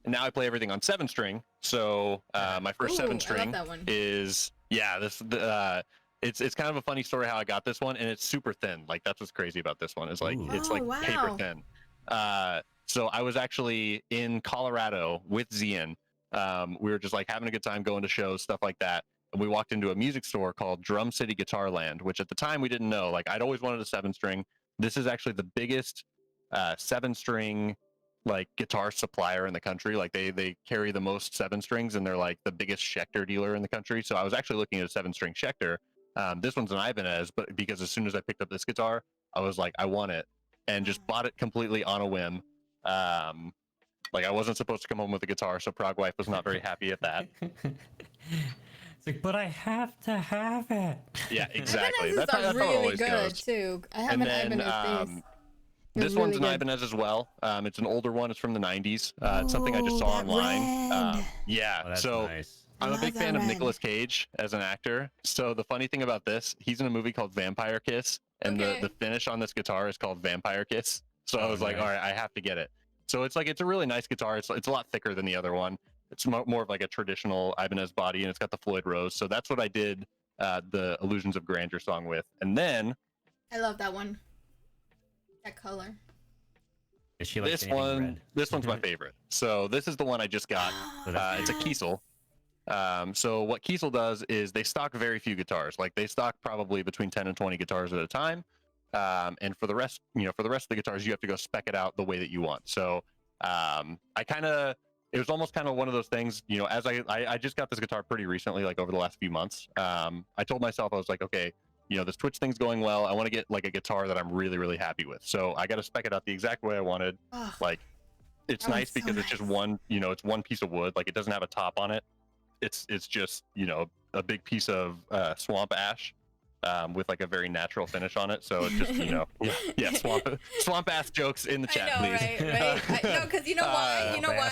And now I play everything on 7-string. So my first 7-string is it's kind of a funny story how I got this one, and it's super thin. Like that's what's crazy about this one is like it's like paper thin. So I was actually in Colorado with Zian. We were just like having a good time going to shows, stuff like that. And we walked into a music store called Drum City Guitar Land, which at the time we didn't know. Like I'd always wanted a 7-string. This is actually the biggest 7-string like guitar supplier in the country. Like they carry the most 7-strings, and they're like the biggest Schecter dealer in the country. So I was actually looking at a 7-string Schecter. This one's an Ibanez, but because as soon as I picked up this guitar, I was like, I want it, and just bought it completely on a whim. Like I wasn't supposed to come home with a guitar, so Prog wife was not very happy at that. It's like, but I have to have it. Yeah, exactly. That's how it really always good goes. too. I have an Ibanez. This one's an Ibanez as well. It's an older one. It's from the 90s. It's something I just saw online. So nice. I'm a big fan of Nicolas Cage as an actor. So the funny thing about this, he's in a movie called Vampire Kiss, and the finish on this guitar is called Vampire Kiss. So I was like, all right, I have to get it. So it's a really nice guitar. It's a lot thicker than the other one. It's more of like a traditional Ibanez body, and it's got the Floyd Rose. So that's what I did the Illusions of Grandeur song with. And then I love that one. That color. Is she like this one's my favorite. So this is the one I just got. It's a Kiesel. So what Kiesel does is they stock very few guitars. Like they stock probably between 10 and 20 guitars at a time. And for the rest of the guitars, you have to go spec it out the way that you want. So it was almost kind of one of those things, as I just got this guitar pretty recently, like over the last few months. I told myself, I was like, okay, this Twitch thing's going well. I want to get like a guitar that I'm really, really happy with. So I got to spec it out the exact way I wanted. Like it's nice because it's just one, it's one piece of wood. Like it doesn't have a top on it. It's just, a big piece of swamp ash. With like a very natural finish on it, so it's just swamp ass jokes in the chat, please. Right. No, because you know why? Why?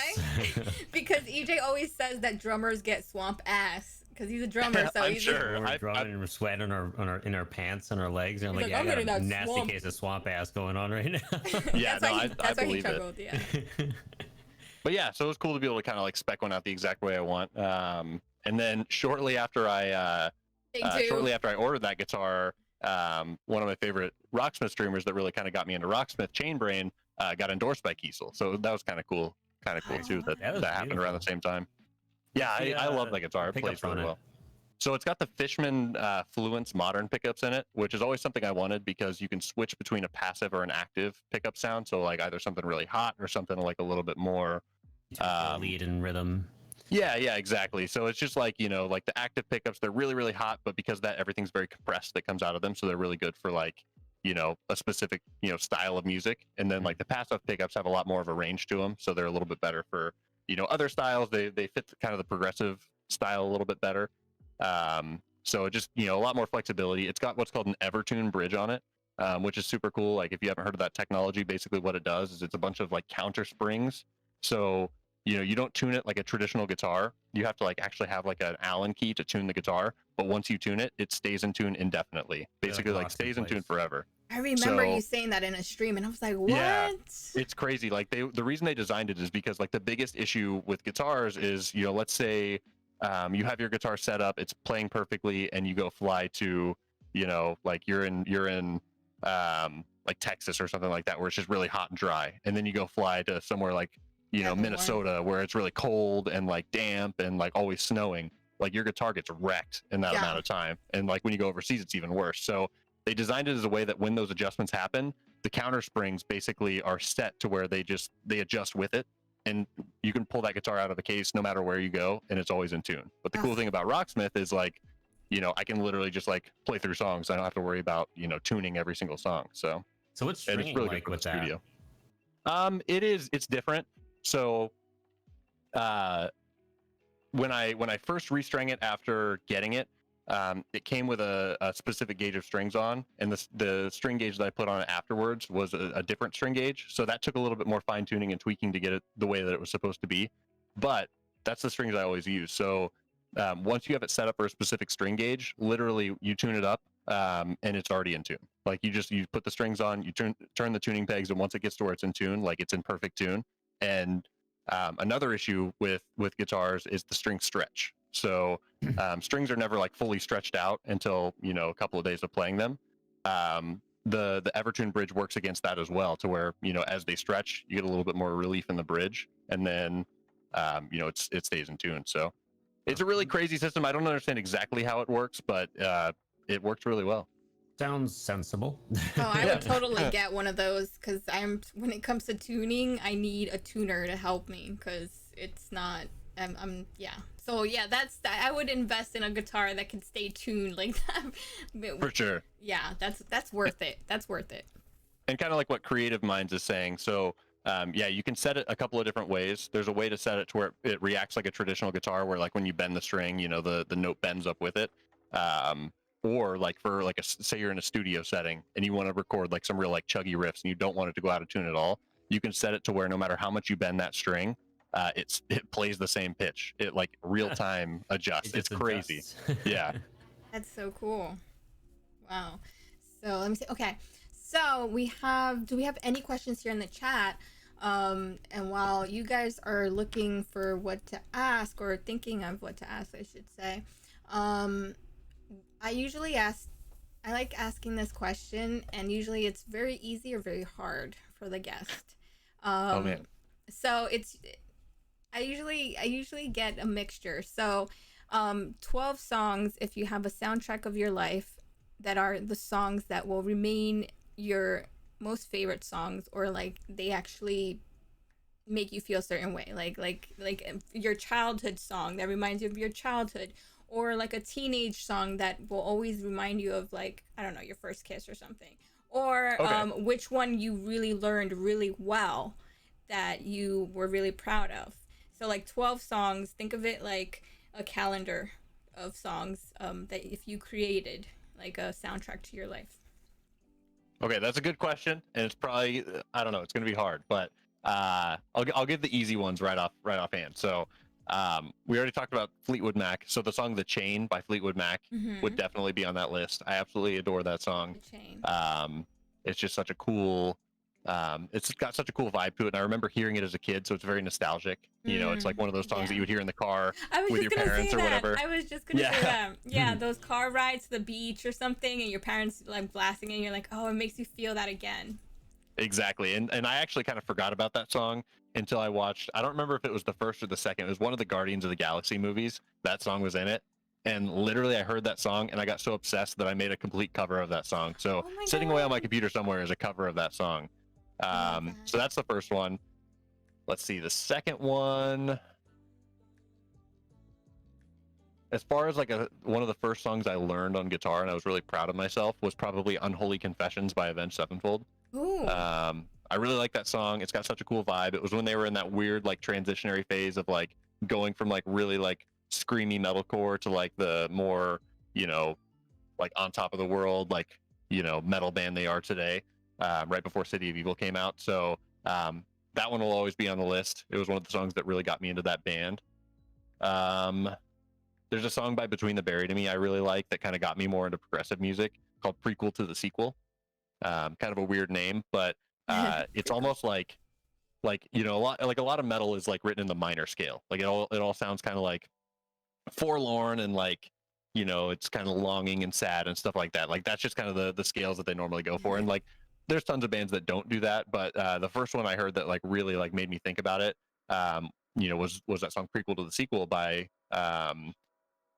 Because EJ always says that drummers get swamp ass because he's a drummer. So he's sure. We're drumming and we're sweating in our pants and our legs, and I'm like, I got a nasty case of swamp ass going on right now. Yeah, I believe it. Yeah. But yeah, so it was cool to be able to kind of like spec one out the exact way I want. And then shortly after I ordered that guitar, one of my favorite Rocksmith streamers that really kind of got me into Rocksmith, Chainbrain, got endorsed by Kiesel. So that was kind of cool too. That happened around the same time. Yeah, I love that guitar. It plays really well. So it's got the Fishman Fluence modern pickups in it, which is always something I wanted because you can switch between a passive or an active pickup sound. So like either something really hot or something like a little bit more lead and rhythm. Yeah, exactly. So it's just like, like the active pickups, they're really, really hot, but because of that everything's very compressed that comes out of them. So they're really good for like, a specific, style of music. And then like the passive pickups have a lot more of a range to them. So they're a little bit better for, other styles. They fit kind of the progressive style a little bit better. So it just, a lot more flexibility. It's got what's called an Evertune bridge on it, which is super cool. Like if you haven't heard of that technology, basically what it does is it's a bunch of like counter springs. So, you don't tune it like a traditional guitar. You have to like actually have like an Allen key to tune the guitar. But once you tune it, it stays in tune indefinitely. Basically like stays in tune forever. I remember you saying that in a stream and I was like, what? Yeah, it's crazy. Like the reason they designed it is because like the biggest issue with guitars is, let's say, you have your guitar set up, it's playing perfectly, and you go fly to, like you're in like Texas or something like that, where it's just really hot and dry, and then you go fly to somewhere like Minnesota, where it's really cold and like damp and like always snowing. Like your guitar gets wrecked in that amount of time, and like when you go overseas, it's even worse. So they designed it as a way that when those adjustments happen, the counter springs basically are set to where they adjust with it. And you can pull that guitar out of the case no matter where you go, and it's always in tune. But the cool thing about Rocksmith is like, I can literally just like play through songs. I don't have to worry about, tuning every single song. So what's stringing really like with that? Studio. It's different. So when I first restring it after getting it, it came with a specific gauge of strings on, and the string gauge that I put on it afterwards was a different string gauge. So that took a little bit more fine tuning and tweaking to get it the way that it was supposed to be. But that's the strings I always use. So once you have it set up for a specific string gauge, literally you tune it up, and it's already in tune. Like you put the strings on, you turn the tuning pegs, and once it gets to where it's in tune, like it's in perfect tune. And another issue with guitars is the string stretch. So strings are never like fully stretched out until a couple of days of playing them. The Evertune bridge works against that as well, to where as they stretch, you get a little bit more relief in the bridge, and then it stays in tune. So it's a really crazy system. I don't understand exactly how it works, but it works really well. Sounds sensible. Oh, I would totally get one of those, because when it comes to tuning, I need a tuner to help me, because it's not. So yeah, I would invest in a guitar that can stay tuned like that. For sure. Yeah, that's worth it. That's worth it. And kind of like what Creative Minds is saying. So you can set it a couple of different ways. There's a way to set it to where it reacts like a traditional guitar, where like when you bend the string, the note bends up with it. Or like for like say you're in a studio setting and you want to record like some real like chuggy riffs and you don't want it to go out of tune at all, you can set it to where no matter how much you bend that string, it plays the same pitch. It like real time adjusts. It's crazy. Yeah. That's so cool. Wow. So let me see. Okay. So do we have any questions here in the chat? And while you guys are looking for what to ask, or thinking of what to ask, I should say, I like asking this question, and usually it's very easy or very hard for the guest. Oh man. So I usually get a mixture. So 12 songs, if you have a soundtrack of your life, that are the songs that will remain your most favorite songs, or like they actually make you feel a certain way, like your childhood song that reminds you of your childhood, or like a teenage song that will always remind you of, like, I don't know, your first kiss or something, or which one you really learned really well that you were really proud of. So like 12 songs, think of it like a calendar of songs that if you created like a soundtrack to your life. Okay, that's a good question, and it's probably, I don't know, it's gonna be hard, but I'll give the easy ones right off hand. So we already talked about Fleetwood Mac, so the song "The Chain" by Fleetwood Mac would definitely be on that list. I absolutely adore that song. The Chain. It's just such a cool, it's got such a cool vibe to it, and I remember hearing it as a kid, so it's very nostalgic. It's like one of those songs that you would hear in the car with your parents or whatever. I was just gonna say that. Yeah, those car rides to the beach or something, and your parents like blasting it, and you're like, oh, it makes you feel that again. Exactly. And I actually kind of forgot about that song until I watched, I don't remember if it was the first or the second, it was one of the Guardians of the Galaxy movies. That song was in it. And literally I heard that song and I got so obsessed that I made a complete cover of that song. So Oh my sitting away on my God. computer somewhere is a cover of that song. love that. So that's the first one. Let's see, the second one, as far as like one of the first songs I learned on guitar and I was really proud of myself, was probably Unholy Confessions by Avenged Sevenfold. Ooh. I really like that song. It's got such a cool vibe. It was when they were in that weird like transitionary phase of like going from like really like screamy metalcore to like the more, you know, like on top of the world, like, you know, metal band they are today, right before City of Evil came out. So that one will always be on the list. It was one of the songs that really got me into that band. There's a song by Between the Buried and Me I really like that kind of got me more into progressive music, called Prequel to the Sequel. Kind of a weird name, but it's almost like you know, a lot of metal is like written in the minor scale. Like it all sounds kind of like forlorn and like, you know, it's kind of longing and sad and stuff like that. Like that's just kind of the scales that they normally go for. And like there's tons of bands that don't do that, but the first one I heard that like really like made me think about it, you know, was that song Prequel to the Sequel by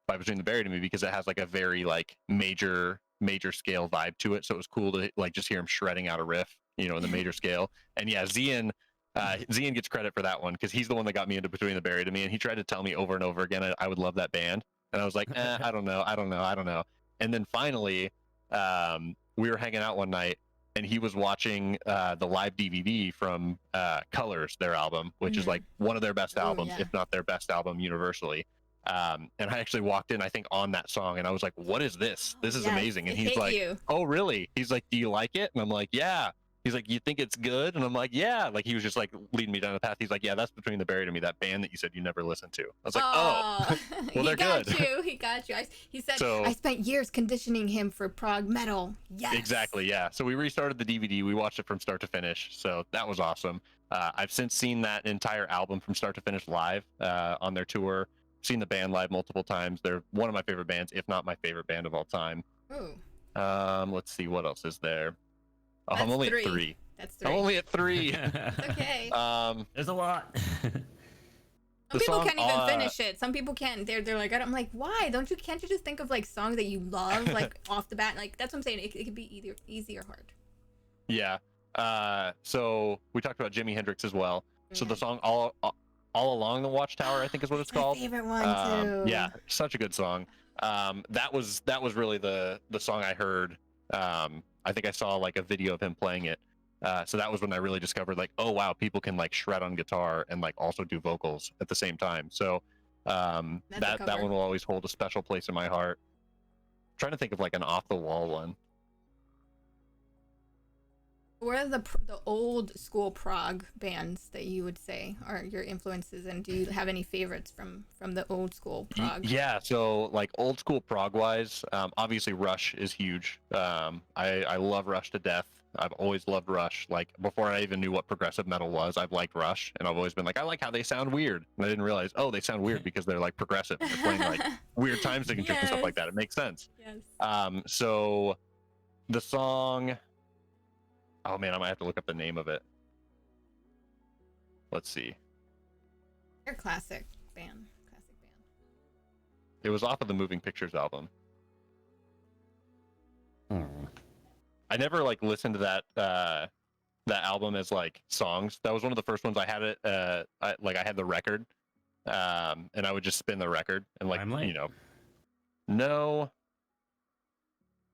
Between the Buried and Me, because it has like a very like major scale vibe to it. So it was cool to like just hear him shredding out a riff, you know, in the major scale. And yeah, Zian gets credit for that one because he's the one that got me into Between the Buried and Me, and he tried to tell me over and over again I would love that band, and I was like, I don't know. And then finally, we were hanging out one night, and he was watching the live DVD from Colors, their album, which is like one of their best albums, if not their best album universally. And I actually walked in, I think, on that song, and I was like, what is this? This is amazing. And he's like, oh, really? He's like, do you like it? And I'm like, yeah. He's like, you think it's good? And I'm like, yeah. Like he was just like leading me down the path. He's like, yeah, that's Between the Buried and Me, that band that you said you never listened to. I was like, oh, well, they're good. He got you. He said, so, I spent years conditioning him for prog metal. Yes. Exactly, yeah. So we restarted the DVD. We watched it from start to finish. So that was awesome. I've since seen that entire album from start to finish live on their tour. Seen the band live multiple times. They're one of my favorite bands, if not my favorite band of all time. Ooh. Let's see, what else is there? Oh, I'm only at 3. That's 3. I'm only at 3. Okay. There's a lot. Some people can't even finish it. Some people can't. They're like, I'm like, why? Can't you just think of like songs that you love, like off the bat? Like that's what I'm saying. It could be either easy or hard. Yeah. So we talked about Jimi Hendrix as well. Yeah. So the song All Along the Watchtower, I think is what it's called. My favorite one too. Yeah, such a good song. That was really the song I heard. I think I saw like a video of him playing it. So that was when I really discovered like, oh wow, people can like shred on guitar and like also do vocals at the same time. So that one will always hold a special place in my heart. I'm trying to think of like an off the wall one. What are the old school prog bands that you would say are your influences, and do you have any favorites from the old school prog? Yeah, so like old school prog wise, obviously Rush is huge. I love Rush to death. I've always loved Rush. Like before I even knew what progressive metal was, I've liked Rush, and I've always been like, I like how they sound weird. And I didn't realize, oh, they sound weird because they're like progressive. They're playing like weird time signatures and stuff like that. It makes sense. Yes. So the song. Oh man, I might have to look up the name of it. Let's see. They're classic band. It was off of the Moving Pictures album. I never like listened to that album as like songs. That was one of the first ones I had it. I had the record, and I would just spin the record and like you know. No.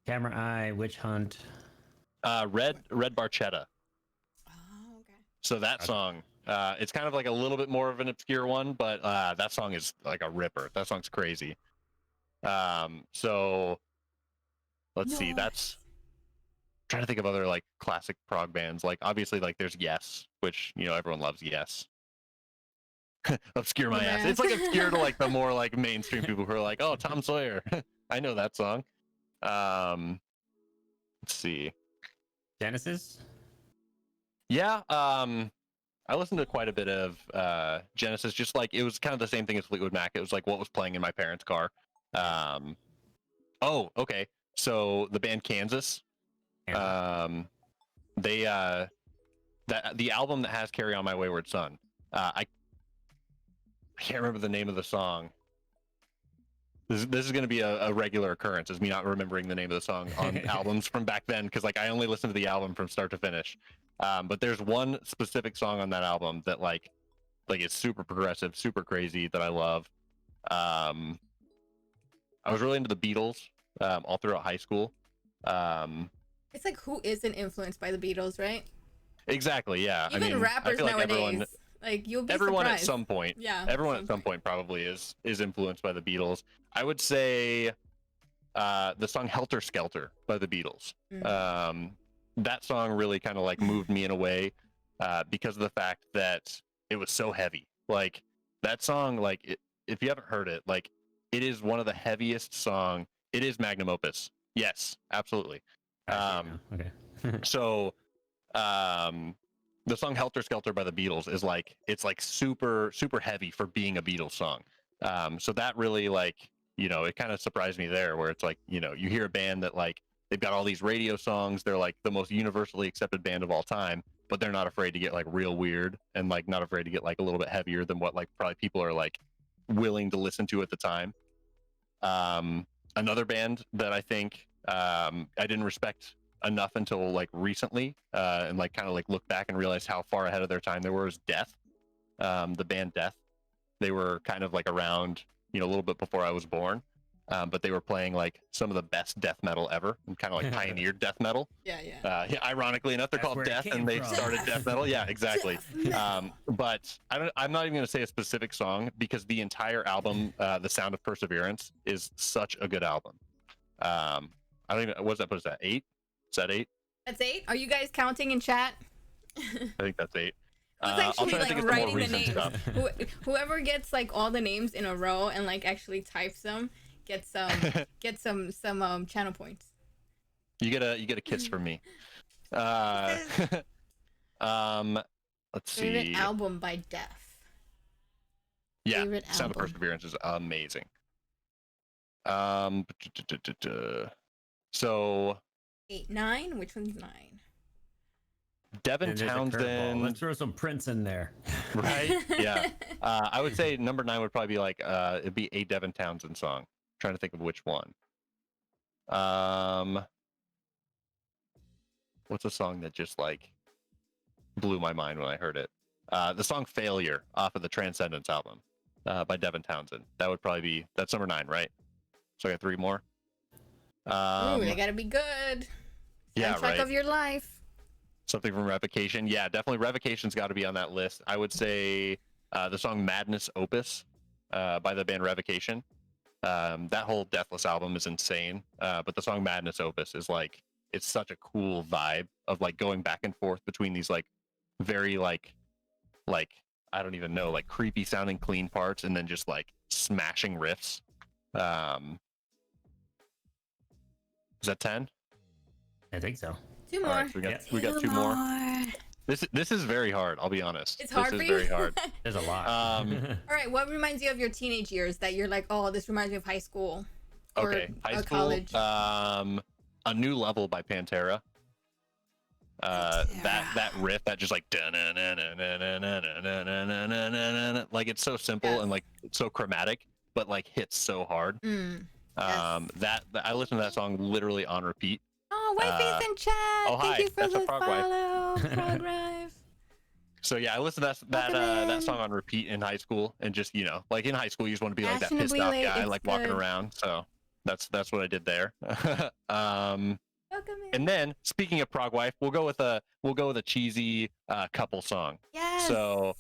Camera Eye, Witch Hunt. Red Barchetta. Oh, okay. So that song, it's kind of like a little bit more of an obscure one, but that song is like a ripper. That song's crazy. So let's see. That's trying to think of other like classic prog bands. Like obviously, like there's Yes, which you know everyone loves. Yes. Obscure my ass. It's like obscure to like the more like mainstream people who are like, oh, Tom Sawyer. I know that song. Let's see. Genesis? Yeah, I listened to quite a bit of Genesis, just like it was kind of the same thing as Fleetwood Mac. It was like what was playing in my parents' car. Oh, okay. So the band Kansas, they the album that has Carry On My Wayward Son. I can't remember the name of the song. This is going to be a regular occurrence, is me not remembering the name of the song on albums from back then, because like I only listened to the album from start to finish. But there's one specific song on that album that like it's super progressive, super crazy, that I love. I was really into the Beatles all throughout high school. It's like, who isn't influenced by the Beatles, right? Exactly, yeah. Even I mean, rappers I feel like nowadays, like you'll be everyone surprised. at some point, Yeah, everyone at some point probably is influenced by the Beatles. I would say the song Helter Skelter by the Beatles. That song really kind of like moved me in a way because of the fact that it was so heavy. Like that song, like if you haven't heard it, like it is one of the heaviest song. It is magnum opus. Yes, absolutely. Okay. So the song Helter Skelter by the Beatles is like, it's like super heavy for being a Beatles song. So that really, like, you know, it kind of surprised me there, where it's like, you know, you hear a band that like they've got all these radio songs, they're like the most universally accepted band of all time, but they're not afraid to get like real weird and like not afraid to get like a little bit heavier than what like probably people are like willing to listen to at the time. Another band that I think I didn't respect enough until like recently, and like kind of like look back and realize how far ahead of their time they were, is Death. The band Death. They were kind of like around, you know, a little bit before I was born, but they were playing like some of the best death metal ever, and kind of like pioneered death metal. Yeah. Ironically enough, they're called Death, and they started death metal. Yeah, exactly. But I'm not even going to say a specific song, because the entire album, The Sound of Perseverance, is such a good album. I don't even, what is that 8? Is that 8? That's 8. Are you guys counting in chat? I think that's 8. Who's I'll actually try to like think of some more writing the recent names? stuff. Whoever gets like all the names in a row and like actually types them gets some channel points. You get a kiss from me. Let's see. Favorite album by Death. Yeah, Favorite Sound of album. Perseverance is amazing. So 8, 9. Which one's 9? Devin And there's a curveball. Townsend, Let's throw some Prince in there. right? Yeah. I would say number 9 would probably be like it'd be a Devin Townsend song. Trying to think of which one. What's a song that just like blew my mind when I heard it? The song Failure off of the Transcendence album by Devin Townsend. That would probably be, that's number 9, right? So I got 3 more. Ooh, they gotta be good. Yeah, Soundtrack right. of your life. Something from Revocation. Yeah, definitely Revocation's got to be on that list. I would say the song Madness Opus by the band Revocation. That whole Deathless album is insane. But the song Madness Opus is like, it's such a cool vibe of like going back and forth between these like very like I don't even know, like creepy sounding clean parts, and then just like smashing riffs. Is that 10? I think so. 2 more. All right, so we got 2 more. This is very hard, I'll be honest. It's hard this for is you? very hard. There's a lot. All right, what reminds you of your teenage years that you're like, oh, this reminds me of high school? Or Okay, high school. college? A New Level by Pantera. That riff, that just like like, it's so simple. Yes. And like it's so chromatic, but like hits so hard. Yes. That I listen to that song literally on repeat. Oh, wifey's in chat. oh, Thank hi. you for That's a the Prog wife. follow. Progcraft. So yeah, I listened to that song on repeat in high school, and just, you know, like in high school you just want to be like that pissed Fashionably off late, guy, it's like walking good. around. So that's what I did there. Welcome in. And then, speaking of Prog wife, we'll go with a cheesy couple song. Yes. So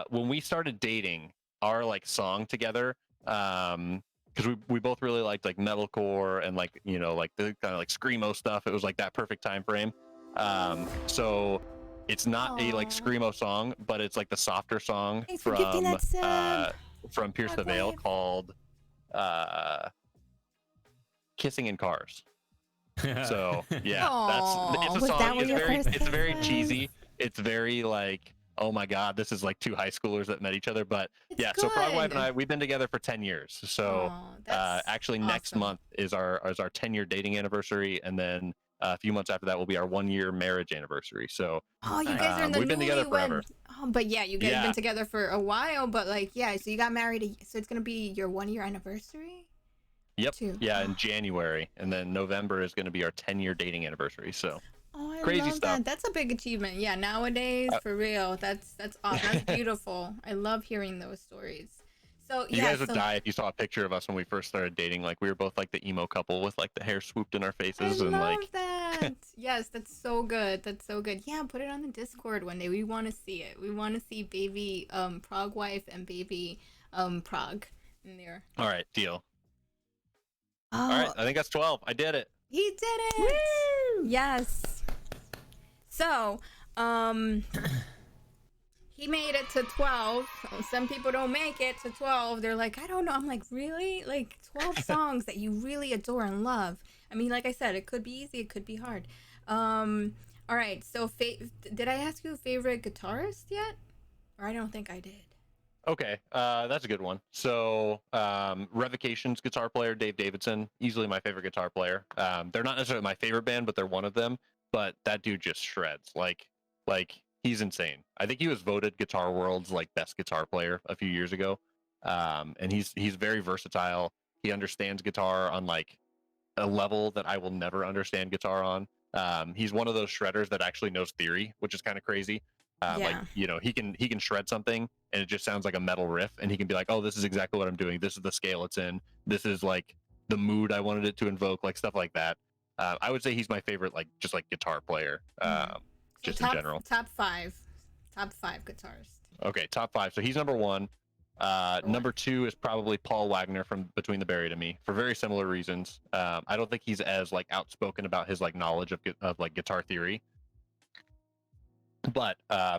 when we started dating, our like song together, because we both really liked like metalcore and like, you know, like the kind of like screamo stuff. It was like that perfect time frame. So it's not a like Aw. screamo song, but it's like the softer song Thanks for gifting that sub. from Pierce the Prog Veil wife. called "Kissing in Cars." So yeah, Aw, it's a was song. that what your first It's very kiss cheesy. It's very like, oh my god, this is like 2 high schoolers that met each other. But It's yeah, so Prog wife and good. I, we've been together for 10 years. So Aw, that's actually next awesome. month is our 10-year dating anniversary, and then a few months after that will be our 1-year marriage anniversary. So Oh, you guys are in the we've been together forever. Oh, but yeah, you guys have Yeah. been together for a while. But like, yeah, so you got married. So it's gonna be your 1-year anniversary. Yep. Two. Yeah, in January, and then November is going to be our 10-year dating anniversary. So Oh, I crazy love stuff. that. That's a big achievement. Yeah, nowadays, for real. That's awesome. That's beautiful. I love hearing those stories. So You yeah, guys would die if you saw a picture of us when we first started dating. Like we were both like the emo couple with like the hair swooped in our I faces and love like. that. Yes, that's so good. That's so good. Yeah, put it on the Discord one day. We want to see it. We want to see baby Prog wife and baby Prog in there. All right, deal. Oh, All right, I think that's 12. I did it. he did it. Woo! Yes. So, he made it to 12. Some people don't make it to 12. They're like, I don't know. I'm like, really? Like 12 songs that you really adore and love. I mean, like I said, it could be easy, it could be hard. All right. So, did I ask you a favorite guitarist yet? Or I don't think I did. Okay, that's a good one. So, Revocation's guitar player, Dave Davidson, easily my favorite guitar player. They're not necessarily my favorite band, but they're one of them. But that dude just shreds. Like he's insane. I think he was voted Guitar World's like best guitar player a few years ago. And he's very versatile. He understands guitar on like a level that I will never understand guitar on. He's one of those shredders that actually knows theory, which is kind of crazy. Like, you know, he can shred something and it just sounds like a metal riff, and he can be like, oh, this is exactly what I'm doing. This is the scale it's in. This is like the mood I wanted it to invoke, like stuff like that. I would say he's my favorite, like just like guitar player, just in general. Top five guitarists. Okay, top 5. So he's number 1. Number 2 is probably Paul Wagner from Between the Buried and Me, for very similar reasons. I don't think he's as like outspoken about his like knowledge of like guitar theory, but I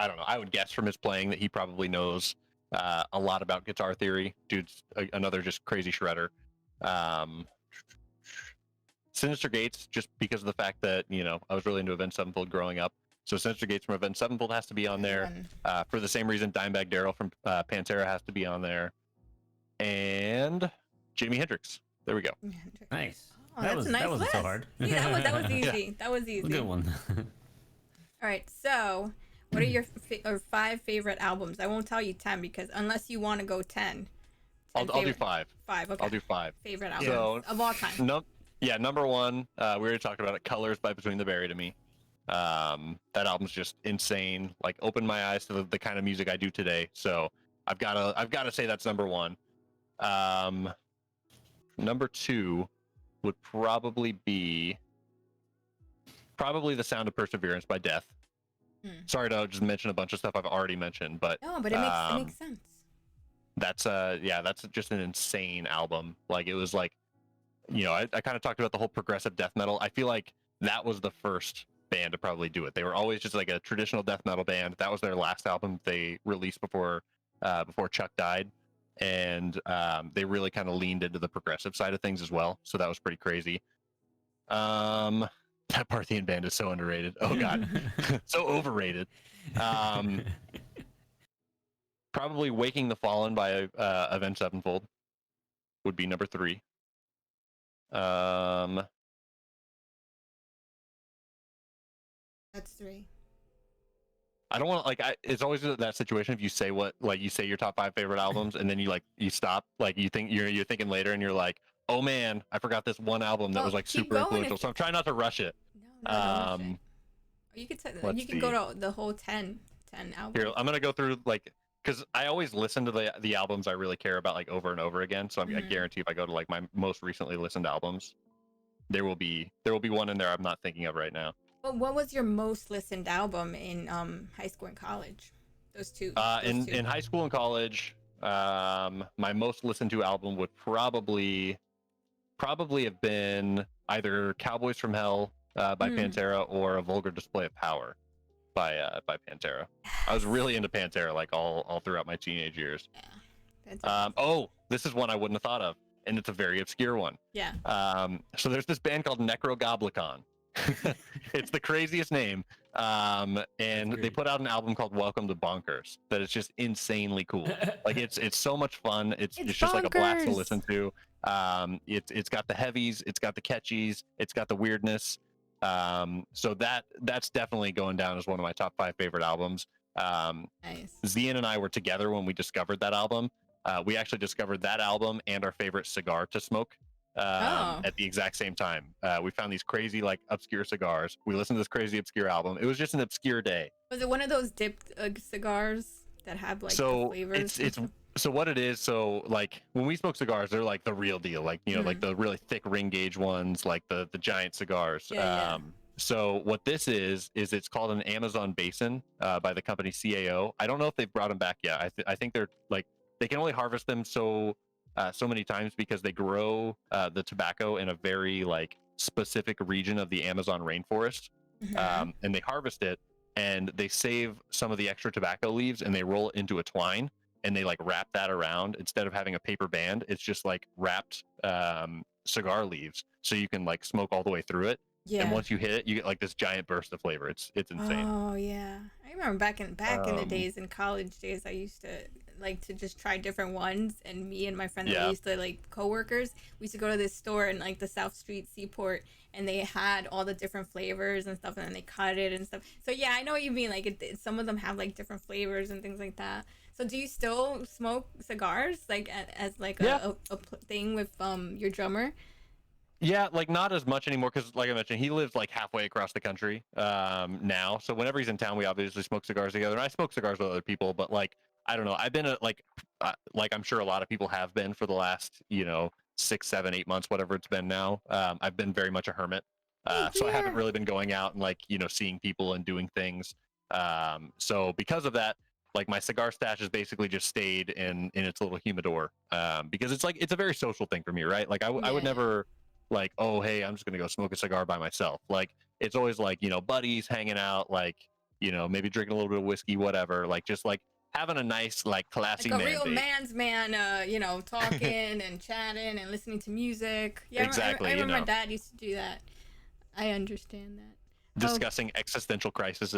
don't know. I would guess from his playing that he probably knows a lot about guitar theory. Dude's another just crazy shredder. Sinister Gates, just because of the fact that, you know, I was really into Avenged Sevenfold growing up. So Sinister Gates from Avenged Sevenfold has to be on there. For the same reason, Dimebag Darrell from Pantera has to be on there. And Jimi Hendrix. There we go. Nice. Oh, that wasn't list. so hard. Yeah, that was easy. Yeah. That was easy. Good one. All right, so what are your 5 favorite albums? I won't tell you 10 because unless you want to go 10. I'll do 5. 5, okay. I'll do 5. Favorite albums of all time. Number 1, we already talked about it, Colors by Between the Buried and Me. That album's just insane. Like, opened my eyes to the kind of music I do today. So I've got to say that's number 1. Number 2 would probably be The Sound of Perseverance by Death. Sorry to just mention a bunch of stuff I've already mentioned, but no, but it makes sense. That's that's just an insane album. Like, it was like, you know, I kind of talked about the whole progressive death metal. I feel like that was the first band to probably do it. They were always just like a traditional death metal band. That was their last album they released before Chuck died, and they really kind of leaned into the progressive side of things as well. So that was pretty crazy. That Parthian band is so underrated. Oh god, so overrated. Probably Waking the Fallen by Avenged Sevenfold would be number 3. That's 3. I don't want to, like, it's always that situation if you say your top 5 favorite albums and then you stop, like you think you're thinking later and you're like, oh man, I forgot this one album that was like super influential. So I'm trying not to rush it. No, rush it. You could say that. You can go to the whole 10 albums. Here, I'm gonna go through, like, because I always listen to the albums I really care about, like, over and over again. So I guarantee if I go to like my most recently listened albums, there will be one in there I'm not thinking of right now. Well, what was your most listened album in high school and college? Those two. In high school and college, my most listened to album would probably have been either Cowboys from Hell by Pantera or A Vulgar Display of Power by Pantera. I was really into Pantera, like all throughout my teenage years. Yeah. This is one I wouldn't have thought of, and it's a very obscure one. Yeah. So there's this band called Necrogoblicon. It's the craziest name. And they put out an album called Welcome to Bonkers that is just insanely cool. Like, it's so much fun. It's just like a blast to listen to. It's got the heavies, it's got the catchies, it's got the weirdness. So that's definitely going down as one of my top 5 favorite albums. Nice. Zian and I were together when we discovered that album. We actually discovered that album and our favorite cigar to smoke Oh. at the exact same time. We found these crazy like obscure cigars. We listened to this crazy obscure album. It was just an obscure day. Was it one of those dipped cigars that have like the So flavors? it's so what it is. So like when we smoke cigars, they're like the real deal. Like like the really thick ring gauge ones, like the giant cigars. Yeah. So what this is it's called an Amazon Basin by the company CAO. I don't know if they've brought them back yet. I think they're like they can only harvest them so many times because they grow the tobacco in a very like specific region of the Amazon rainforest, and they harvest it and they save some of the extra tobacco leaves and they roll it into a twine and they like wrap that around instead of having a paper band. It's just like wrapped cigar leaves, so you can like smoke all the way through it. Yeah. And once you hit it, you get like this giant burst of flavor. It's insane. Oh yeah, I remember back in the days, in college days, I used to like to just try different ones, and me and my friend that we used to like coworkers, we used to go to this store in like the South Street Seaport, and they had all the different flavors and stuff, and then they cut it and stuff. So yeah, I know what you mean. Like some of them have like different flavors and things like that. So do you still smoke cigars like as like a thing with your drummer? Yeah, like not as much anymore because, like I mentioned, he lives like halfway across the country now. So whenever he's in town, we obviously smoke cigars together. And I smoke cigars with other people, but like I don't know. I've been like I'm sure a lot of people have been for the last 6, 7, 8 months, whatever it's been now. I've been very much a hermit, so I haven't really been going out and like seeing people and doing things. So because of that, like my cigar stash has basically just stayed in its little humidor because it's a very social thing for me, right? Like I would never. Like, oh, hey, I'm just going to go smoke a cigar by myself. Like, it's always like, buddies hanging out, like, maybe drinking a little bit of whiskey, whatever. Like, just like having a nice, like, classy like a man real date. man's man, talking and chatting and listening to music. Yeah, exactly. I remember my dad used to do that. I understand that. Discussing existential crises,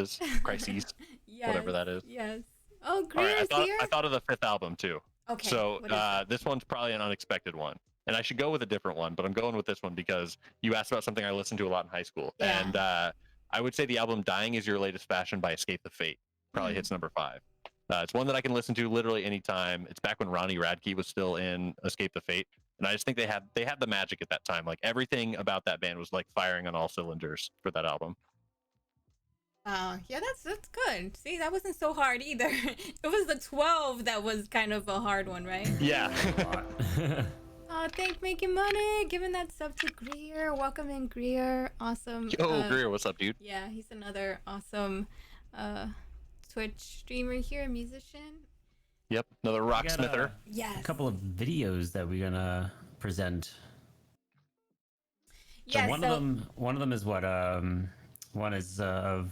yes, whatever that is. Yes. Oh, All right, Greer's here? I thought of the 5th album, too. Okay. So this one's probably an unexpected one. And I should go with a different one, but I'm going with this one because you asked about something I listened to a lot in high school. Yeah. And I would say the album Dying Is Your Latest Fashion by Escape the Fate probably hits number 5. It's one that I can listen to literally anytime. It's back when Ronnie Radke was still in Escape the Fate. And I just think they had the magic at that time. Like everything about that band was like firing on all cylinders for that album. Yeah, that's good. See, that wasn't so hard either. It was the 12 that was kind of a hard one, right? Yeah. Oh, thank making money, giving that sub to Greer. Welcome in, Greer. Awesome. Yo, Greer, what's up, dude? Yeah, he's another awesome Twitch streamer here, musician. Yep, another rocksmither. Yes. A couple of videos that we're gonna present. Yeah, so one of them is what one is of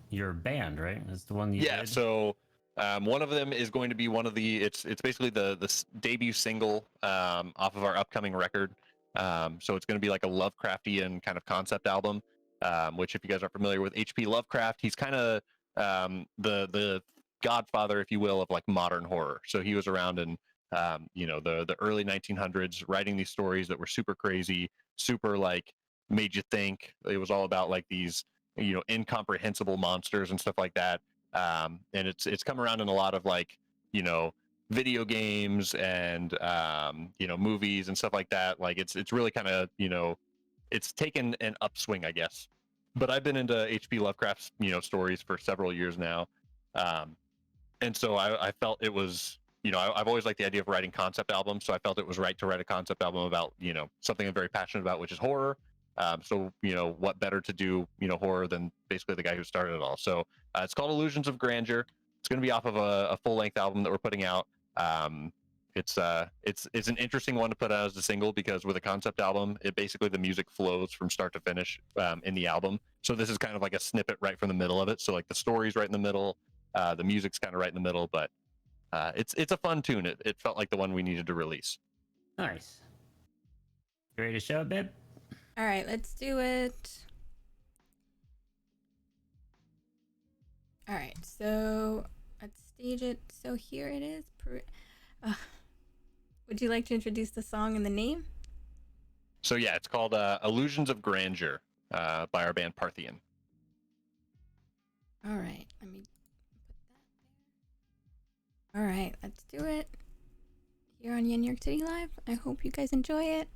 your band, right? It's the one you did? So one of them is going to be one of the it's basically the debut single off of our upcoming record. So it's going to be like a Lovecraftian kind of concept album, which if you guys are familiar with H.P. Lovecraft, he's kind of the godfather, if you will, of like modern horror. So he was around in the early 1900s writing these stories that were super crazy, super like made you think. It was all about like these incomprehensible monsters and stuff like that. And it's come around in a lot of like video games and movies and stuff like that. Like it's really kind of it's taken an upswing, I guess. But I've been into H.P. Lovecraft's stories for several years now, and so I felt it was I've always liked the idea of writing concept albums, so I felt it was right to write a concept album about something I'm very passionate about, which is horror. So what better to do horror than basically the guy who started it all. So it's called Illusions of Grandeur. It's going to be off of a full-length album that we're putting out. It's an interesting one to put out as a single because with a concept album, it basically the music flows from start to finish in the album. So this is kind of like a snippet right from the middle of it. So like the story's right in the middle, the music's kind of right in the middle, but it's a fun tune. It felt like the one we needed to release. Nice. You ready to show it, babe? All right, let's do it. All right, so let's stage it. So here it is. Would you like to introduce the song and the name? So yeah, it's called Illusions of Grandeur by our band Parthian. All right, let me put that there. All right, let's do it. Here on YenYorkCity Live. I hope you guys enjoy it.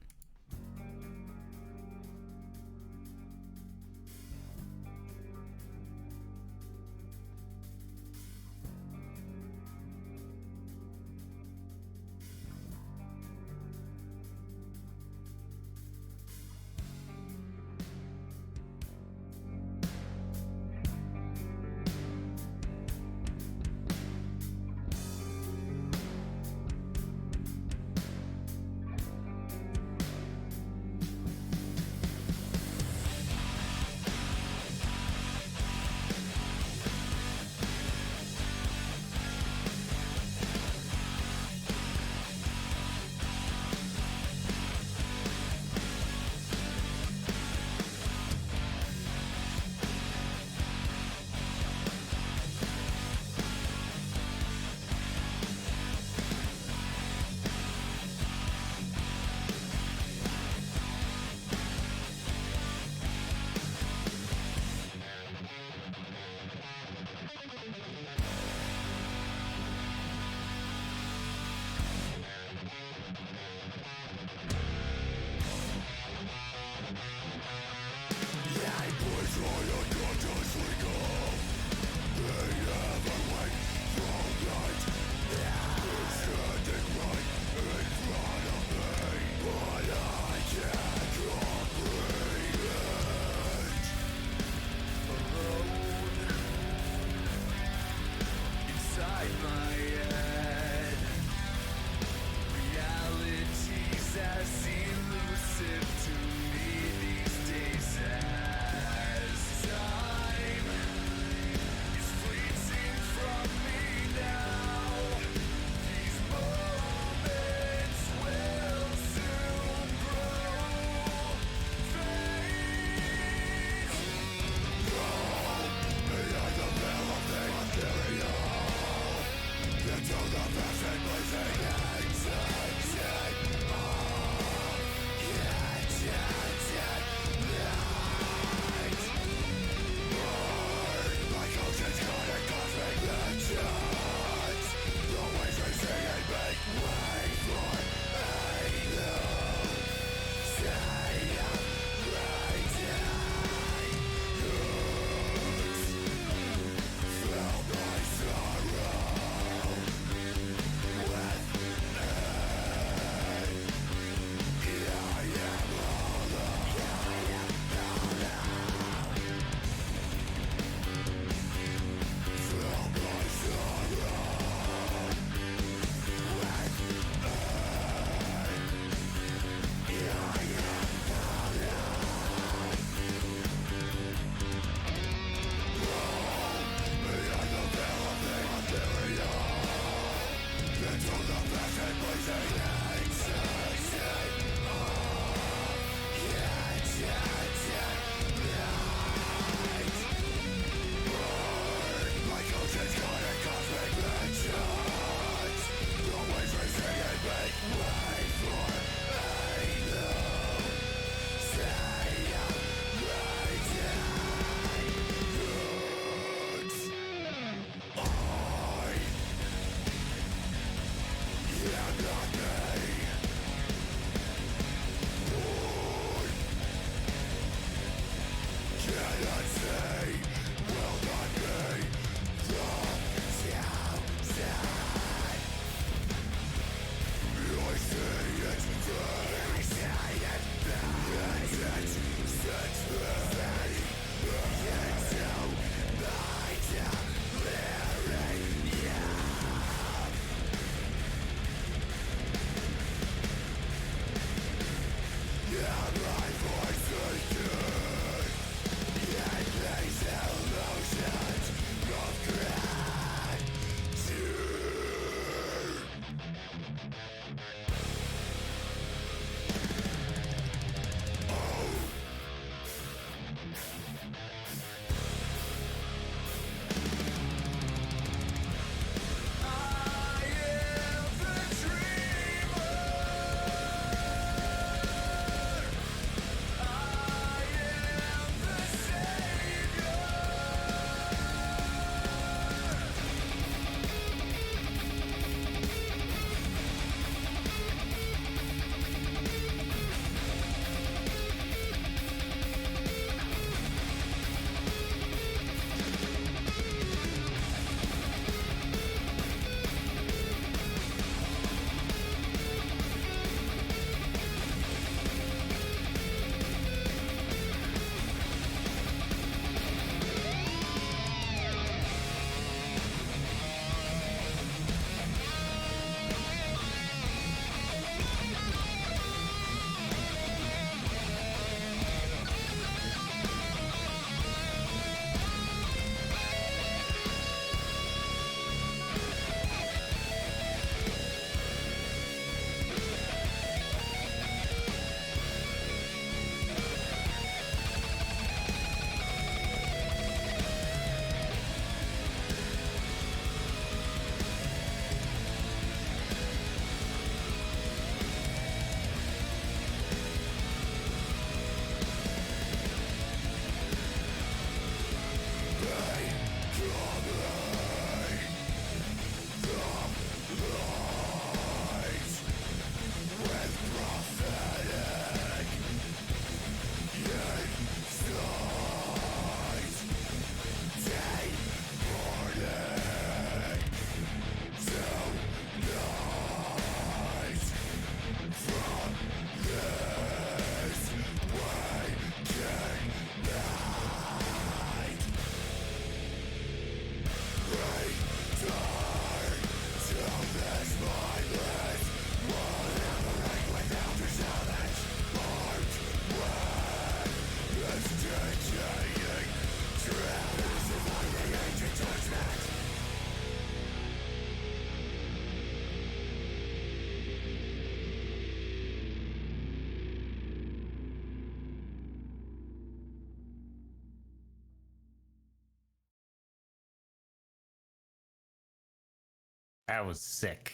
That was sick.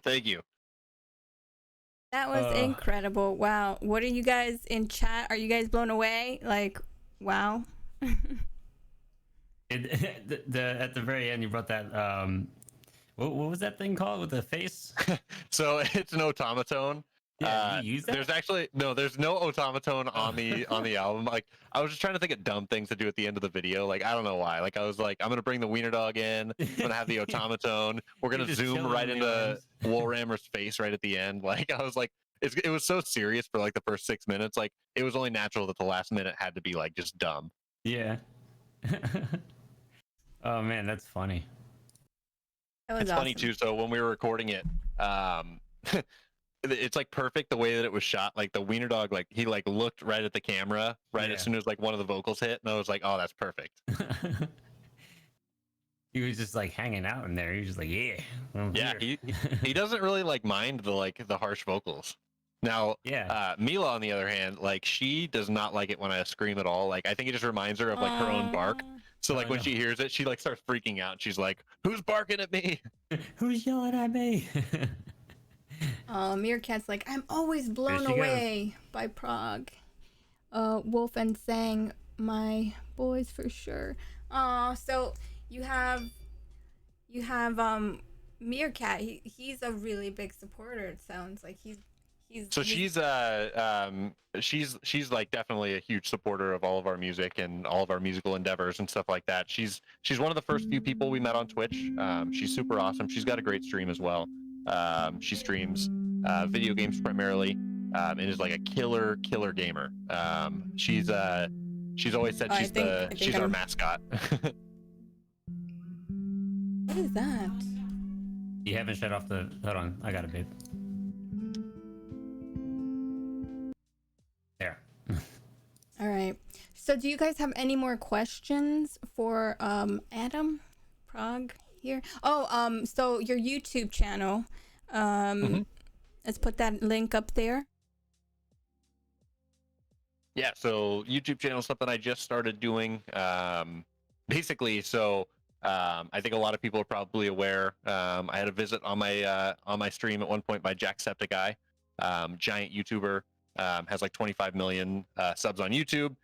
Thank you. That was incredible. Wow. What are you guys in chat? Are you guys blown away? Like, wow. At the very end, you brought that. What was that thing called with the face? So it's an automaton. Yeah, you use that? There's no automaton on the album. Like, I was just trying to think of dumb things to do at the end of the video. Like, I don't know why. Like, I was like, I'm gonna bring the wiener dog in. I'm gonna have the automaton. We're gonna zoom right into Warhammer's face right at the end. Like, I was like, it was so serious for like the first 6 minutes. Like, it was only natural that the last minute had to be like just dumb. Yeah. Oh man, that's funny. It's funny too. So when we were recording it, it's like perfect the way that it was shot. Like the wiener dog, like he like looked right at the camera right as soon as like one of the vocals hit, and I was like, oh, that's perfect. He was just like hanging out in there. He was just like, yeah, I'm Yeah, here. he doesn't really like mind the harsh vocals. Now, Yeah. Mila on the other hand, like she does not like it when I scream at all. Like I think it just reminds her of like her own bark. Aw. So Oh like when no. she hears it, she like starts freaking out. She's like, "Who's barking at me?" Who's yelling at me? Meerkat's like, I'm always blown she goes. away by Prog. Wolf and Sang, my boys for sure. So you have Meerkat. He's a really big supporter. It sounds like So he's she's like definitely a huge supporter of all of our music and all of our musical endeavors and stuff like that. She's one of the first few people we met on Twitch. She's super awesome. She's got a great stream as well. She streams video games primarily, and is like a killer gamer. She's always said I think she's our mascot. What is that? You haven't shut off the. Hold on, I got it, babe. There. All right. So do you guys have any more questions for Adam Prog here? Oh, so your YouTube channel. Let's put that link up there. Yeah, so YouTube channel is something I just started doing. Basically, so I think a lot of people are probably aware. I had a visit on my stream at one point by Jacksepticeye, giant YouTuber, has like 25 million subs on YouTube.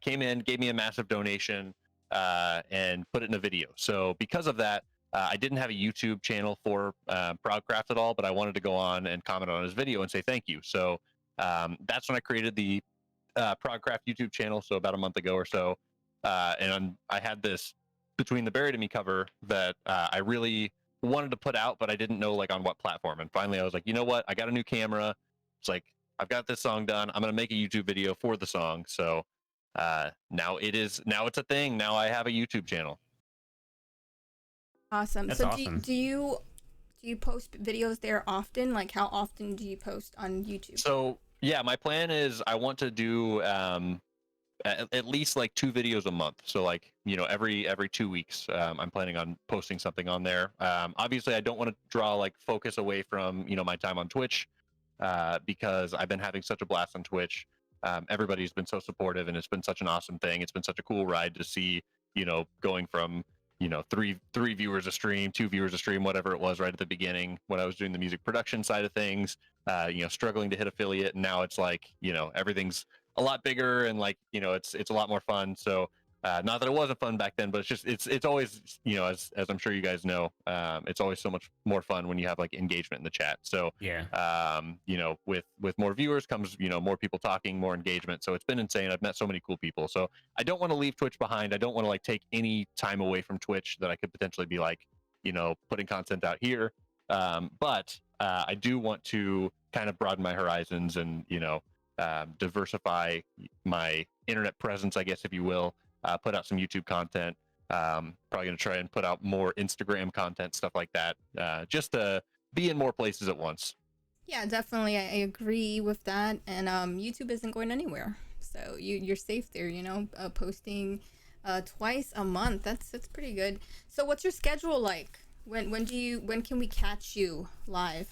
Came in, gave me a massive donation, and put it in a video. So because of that, I didn't have a YouTube channel for Progcraft at all, but I wanted to go on and comment on his video and say thank you. So that's when I created the Progcraft YouTube channel, so about a month ago or so. And I had this Between the Buried and Me cover that I really wanted to put out, but I didn't know like on what platform. And finally I was like, you know what? I got a new camera. It's like, I've got this song done. I'm going to make a YouTube video for the song. So now it's a thing. Now I have a YouTube channel. Awesome. That's So awesome. do you post videos there often? Like how often do you post on YouTube? So yeah, my plan is I want to do at least like 2 videos a month. So like, every 2 weeks, I'm planning on posting something on there. Obviously I don't want to draw like focus away from, my time on Twitch, because I've been having such a blast on Twitch. Everybody's been so supportive and it's been such an awesome thing. It's been such a cool ride to see, going from, three viewers a stream, 2 viewers a stream, whatever it was right at the beginning when I was doing the music production side of things, struggling to hit affiliate. And now it's like, everything's a lot bigger and like, it's a lot more fun. So not that it wasn't fun back then, but it's always, as I'm sure you guys know, it's always so much more fun when you have like engagement in the chat. So Yeah. with more viewers comes, more people talking, more engagement. So it's been insane. I've met so many cool people. So I don't want to leave Twitch behind. I don't want to like take any time away from Twitch that I could potentially be like, putting content out here. But I do want to kind of broaden my horizons and, diversify my internet presence, I guess, if you will. Put out some YouTube content. Probably going to try and put out more Instagram content, stuff like that, just to be in more places at once. Yeah, definitely. I agree with that. And YouTube isn't going anywhere. So you're safe there, posting twice a month. That's pretty good. So what's your schedule like? When can we catch you live?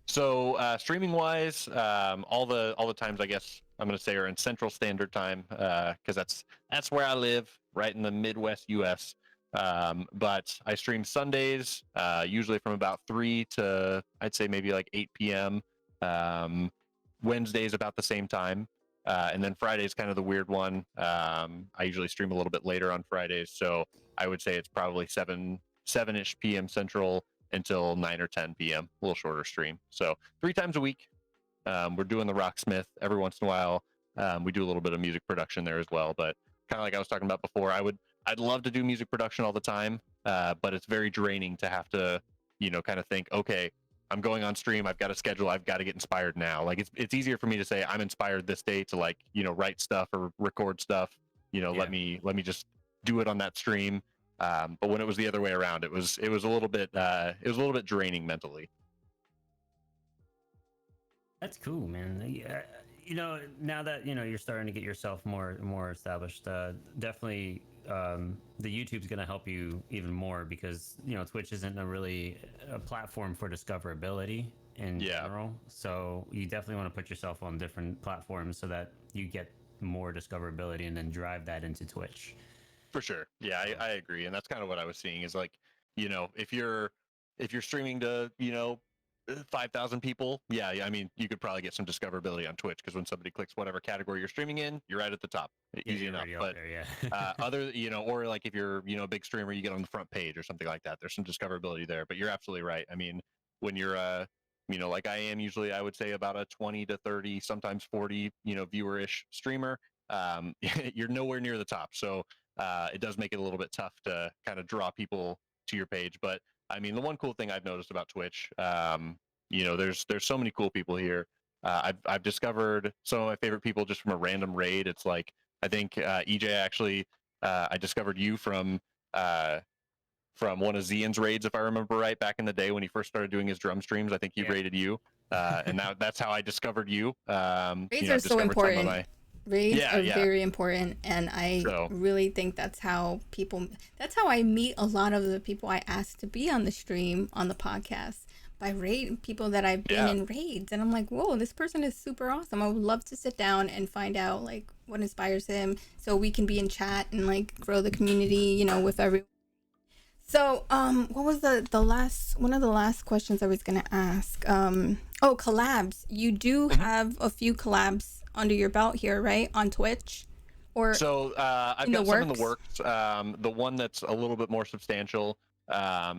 So streaming wise, all the times I guess I'm going to say are in Central Standard Time, because that's where I live, right in the Midwest U.S. But I stream Sundays, usually from about 3 to I'd say maybe like 8 p.m. Wednesdays about the same time, and then Friday's kind of the weird one. I usually stream a little bit later on Fridays, so I would say it's probably 7-ish p.m. Central until 9 or 10 p.m. A little shorter stream. So 3 times a week. We're doing the Rocksmith every once in a while. We do a little bit of music production there as well. But kind of like I was talking about before, I'd love to do music production all the time, but it's very draining to have to, kind of think, okay, I'm going on stream. I've got a schedule. I've got to get inspired now. Like it's easier for me to say I'm inspired this day to like, write stuff or record stuff. Yeah. Let me just do it on that stream. But when it was the other way around, it was a little bit draining mentally. That's cool, man. Now that you're starting to get yourself more established, definitely the YouTube's going to help you even more because, you know, Twitch isn't a platform for discoverability in general. So you definitely want to put yourself on different platforms so that you get more discoverability and then drive that into Twitch. For sure. Yeah, I agree. And that's kind of what I was seeing is like, you know, if you're streaming to, you know, 5,000 people, I mean, you could probably get some discoverability on Twitch because when somebody clicks whatever category you're streaming in, you're right at the top. Easy enough. But other, you know, or like if you're, you know, a big streamer, you get on the front page or something like that. There's some discoverability there. But you're absolutely right. I mean, when you're you know, like I am usually, I would say about a 20 to 30, sometimes 40, you know, viewer-ish streamer, you're nowhere near the top. So it does make it a little bit tough to kind of draw people to your page. But I mean, the one cool thing I've noticed about Twitch, you know, there's so many cool people here. I've discovered some of my favorite people just from a random raid. It's like I think EJ actually, I discovered you from one of Zian's raids, if I remember right, back in the day when he first started doing his drum streams. I think he raided you, and that's how I discovered you. Raids you know, are so important. Raids are very important, and I really think that's how I meet a lot of the people I ask to be on the stream, on the podcast, by people that I've been in raids, and I'm like, whoa, this person is super awesome. I would love to sit down and find out like what inspires him, so we can be in chat and like grow the community, you know, with everyone. So, what was one of the last questions I was gonna ask? Collabs. You do have a few collabs under your belt here, right? On Twitch? Or so I've got some in the works. The one that's a little bit more substantial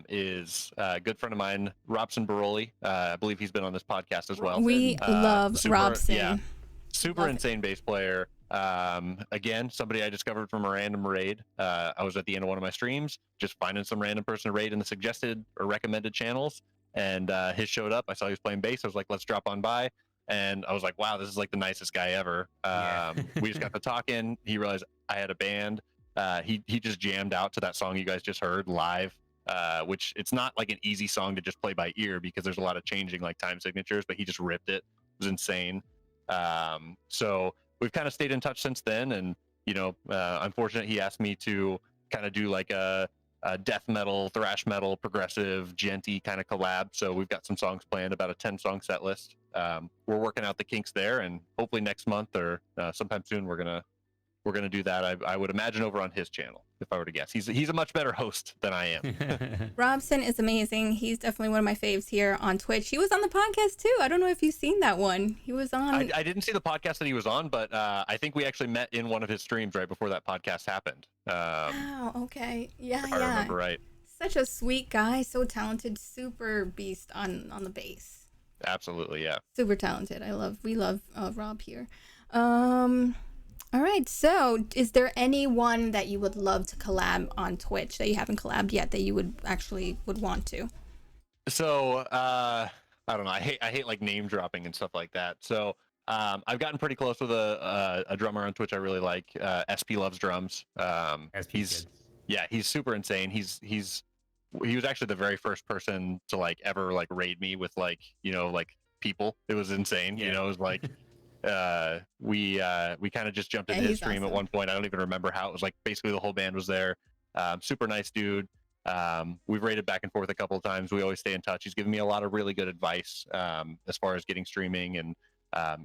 is a good friend of mine, Robson Baroli. I believe he's been on this podcast as well. We love Robson. Yeah, super insane bass player. Again, somebody I discovered from a random raid. I was at the end of one of my streams, just finding some random person to raid in the suggested or recommended channels, and his showed up. I saw he was playing bass. I was like, let's drop on by. And I was like, wow, this is like the nicest guy ever. We just got to talking. He realized I had a band. He just jammed out to that song you guys just heard live, which it's not like an easy song to just play by ear because there's a lot of changing like time signatures, but he just ripped it. It was insane. So we've kind of stayed in touch since then. And, you know, I'm fortunate he asked me to kind of do like a death metal, thrash metal, progressive, genty kind of collab. So we've got some songs planned, about a 10-song set list. We're working out the kinks there, and hopefully next month or sometime soon we're gonna do that. I would imagine over on his channel, if I were to guess. He's a much better host than I am. Robson is amazing. He's definitely one of my faves here on Twitch. He was on the podcast too. I don't know if you've seen that one. He was on. I didn't see the podcast that he was on, but I think we actually met in one of his streams right before that podcast happened. Wow. Okay. Yeah. If I remember right. Such a sweet guy. So talented. Super beast on the bass. Absolutely. Yeah. Super talented. We love Rob here. All right. So, is there anyone that you would love to collab on Twitch that you haven't collabed yet that you would want to? So, I don't know. I hate like name dropping and stuff like that. So, I've gotten pretty close with a drummer on Twitch I really like. SP Loves Drums. He's super insane. He was actually the very first person to like ever like raid me with like, you know, like people. It was insane. You know, it was like we kind of just jumped into his stream at one point. I don't even remember how. It was like basically the whole band was there. Super nice dude. We've raided back and forth a couple of times. We always stay in touch. He's given me a lot of really good advice as far as getting streaming and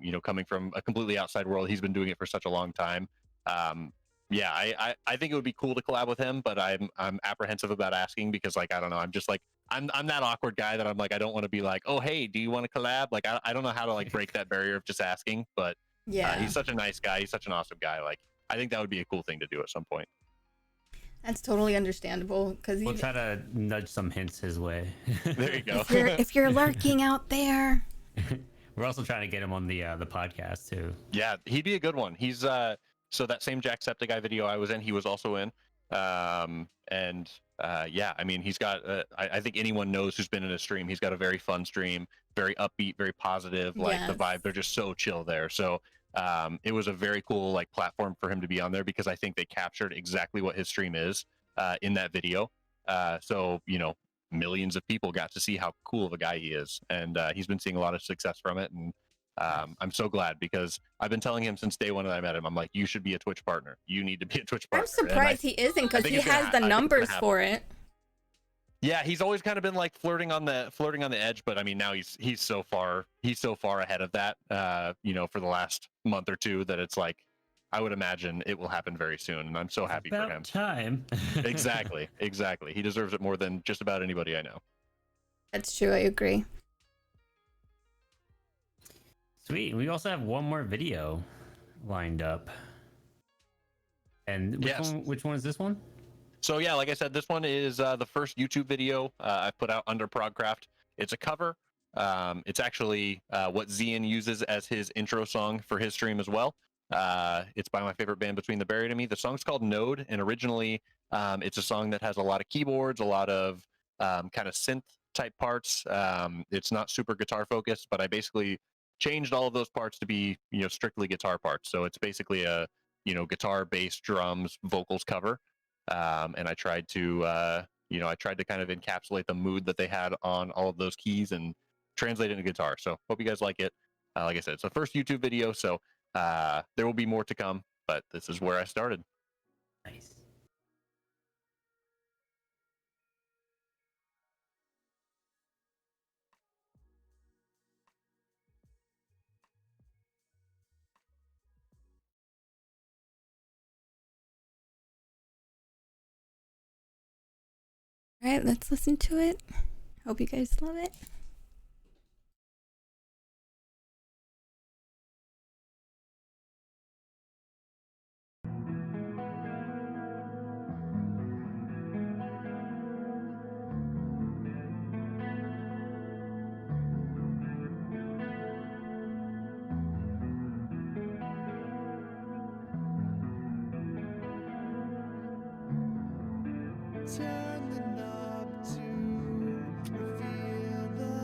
you know, coming from a completely outside world. He's been doing it for such a long time. I think it would be cool to collab with him, but I'm apprehensive about asking because like I don't know. I'm just like I'm that awkward guy that I'm like I don't want to be like, oh hey, do you want to collab? Like I don't know how to like break that barrier of just asking. But he's such a nice guy. He's such an awesome guy. Like I think that would be a cool thing to do at some point. That's totally understandable because we'll try to nudge some hints his way. There you go. if you're lurking out there. We're also trying to get him on the podcast too. Yeah, he'd be a good one. He's so that same Jacksepticeye video I was in, he was also in. I mean, he's got I think anyone knows who's been in a stream. He's got a very fun stream, very upbeat, very positive. Like the vibe, they're just so chill there. So it was a very cool like platform for him to be on there because I think they captured exactly what his stream is in that video. So you know, millions of people got to see how cool of a guy he is, and he's been seeing a lot of success from it. And I'm so glad because I've been telling him since day one that I met him. I'm like, you should be a Twitch partner. You need to be a Twitch partner. I'm surprised he isn't, because he has the numbers for it. Yeah, he's always kind of been like flirting on the edge, but I mean now he's so far ahead of that, for the last month or two that it's like I would imagine it will happen very soon, and I'm so happy for him. Time. Exactly. He deserves it more than just about anybody I know. That's true. I agree. Sweet. We also have one more video lined up. And which one is this one? So yeah, like I said, this one is the first YouTube video I put out under Progcraft. It's a cover. It's actually what Zian uses as his intro song for his stream as well. It's by my favorite band, Between the Buried and Me. The song's called Node, and originally it's a song that has a lot of keyboards, a lot of kind of synth type parts. It's not super guitar focused, but I basically changed all of those parts to be strictly guitar parts. So it's basically a guitar, bass, drums, vocals cover. And I tried to kind of encapsulate the mood that they had on all of those keys and translate it into guitar. So hope you guys like it. Like I said, it's the first YouTube video, so there will be more to come, but this is where I started. Nice. All right, let's listen to it. Hope you guys love it. Turn the knob to reveal the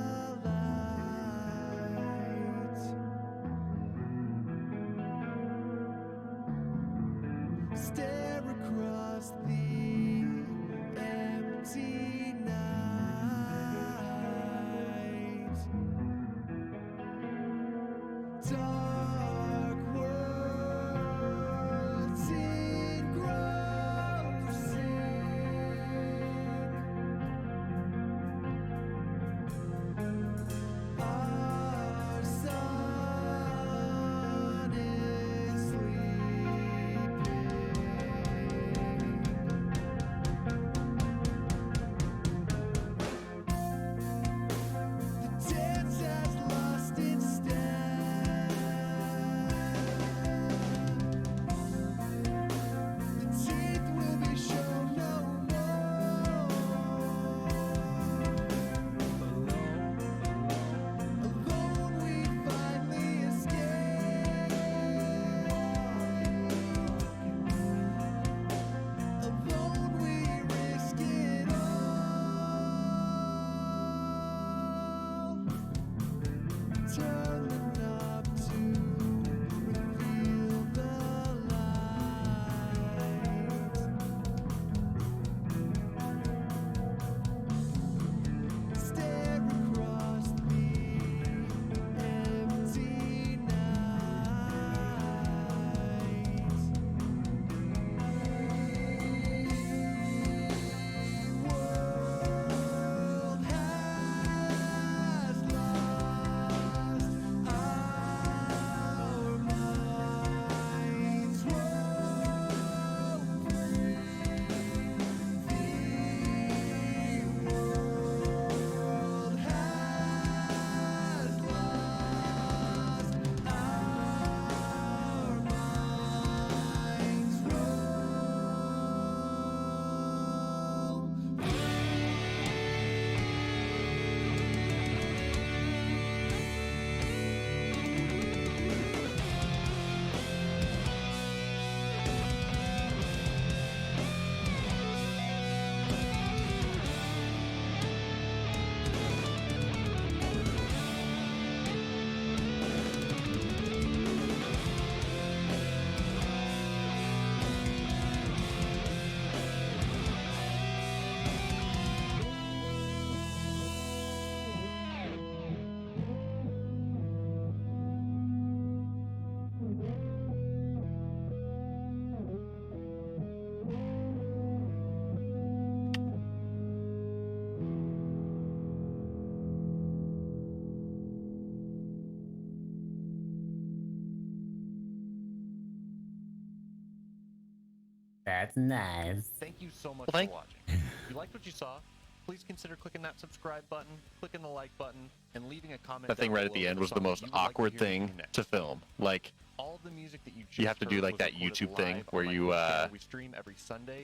That's nice. Thank you so much for watching. If you liked what you saw, please consider clicking that subscribe button, clicking the like button, and leaving a comment. That thing right at the end was the most awkward thing to film. Like, all the music that you have to do like that YouTube thing where you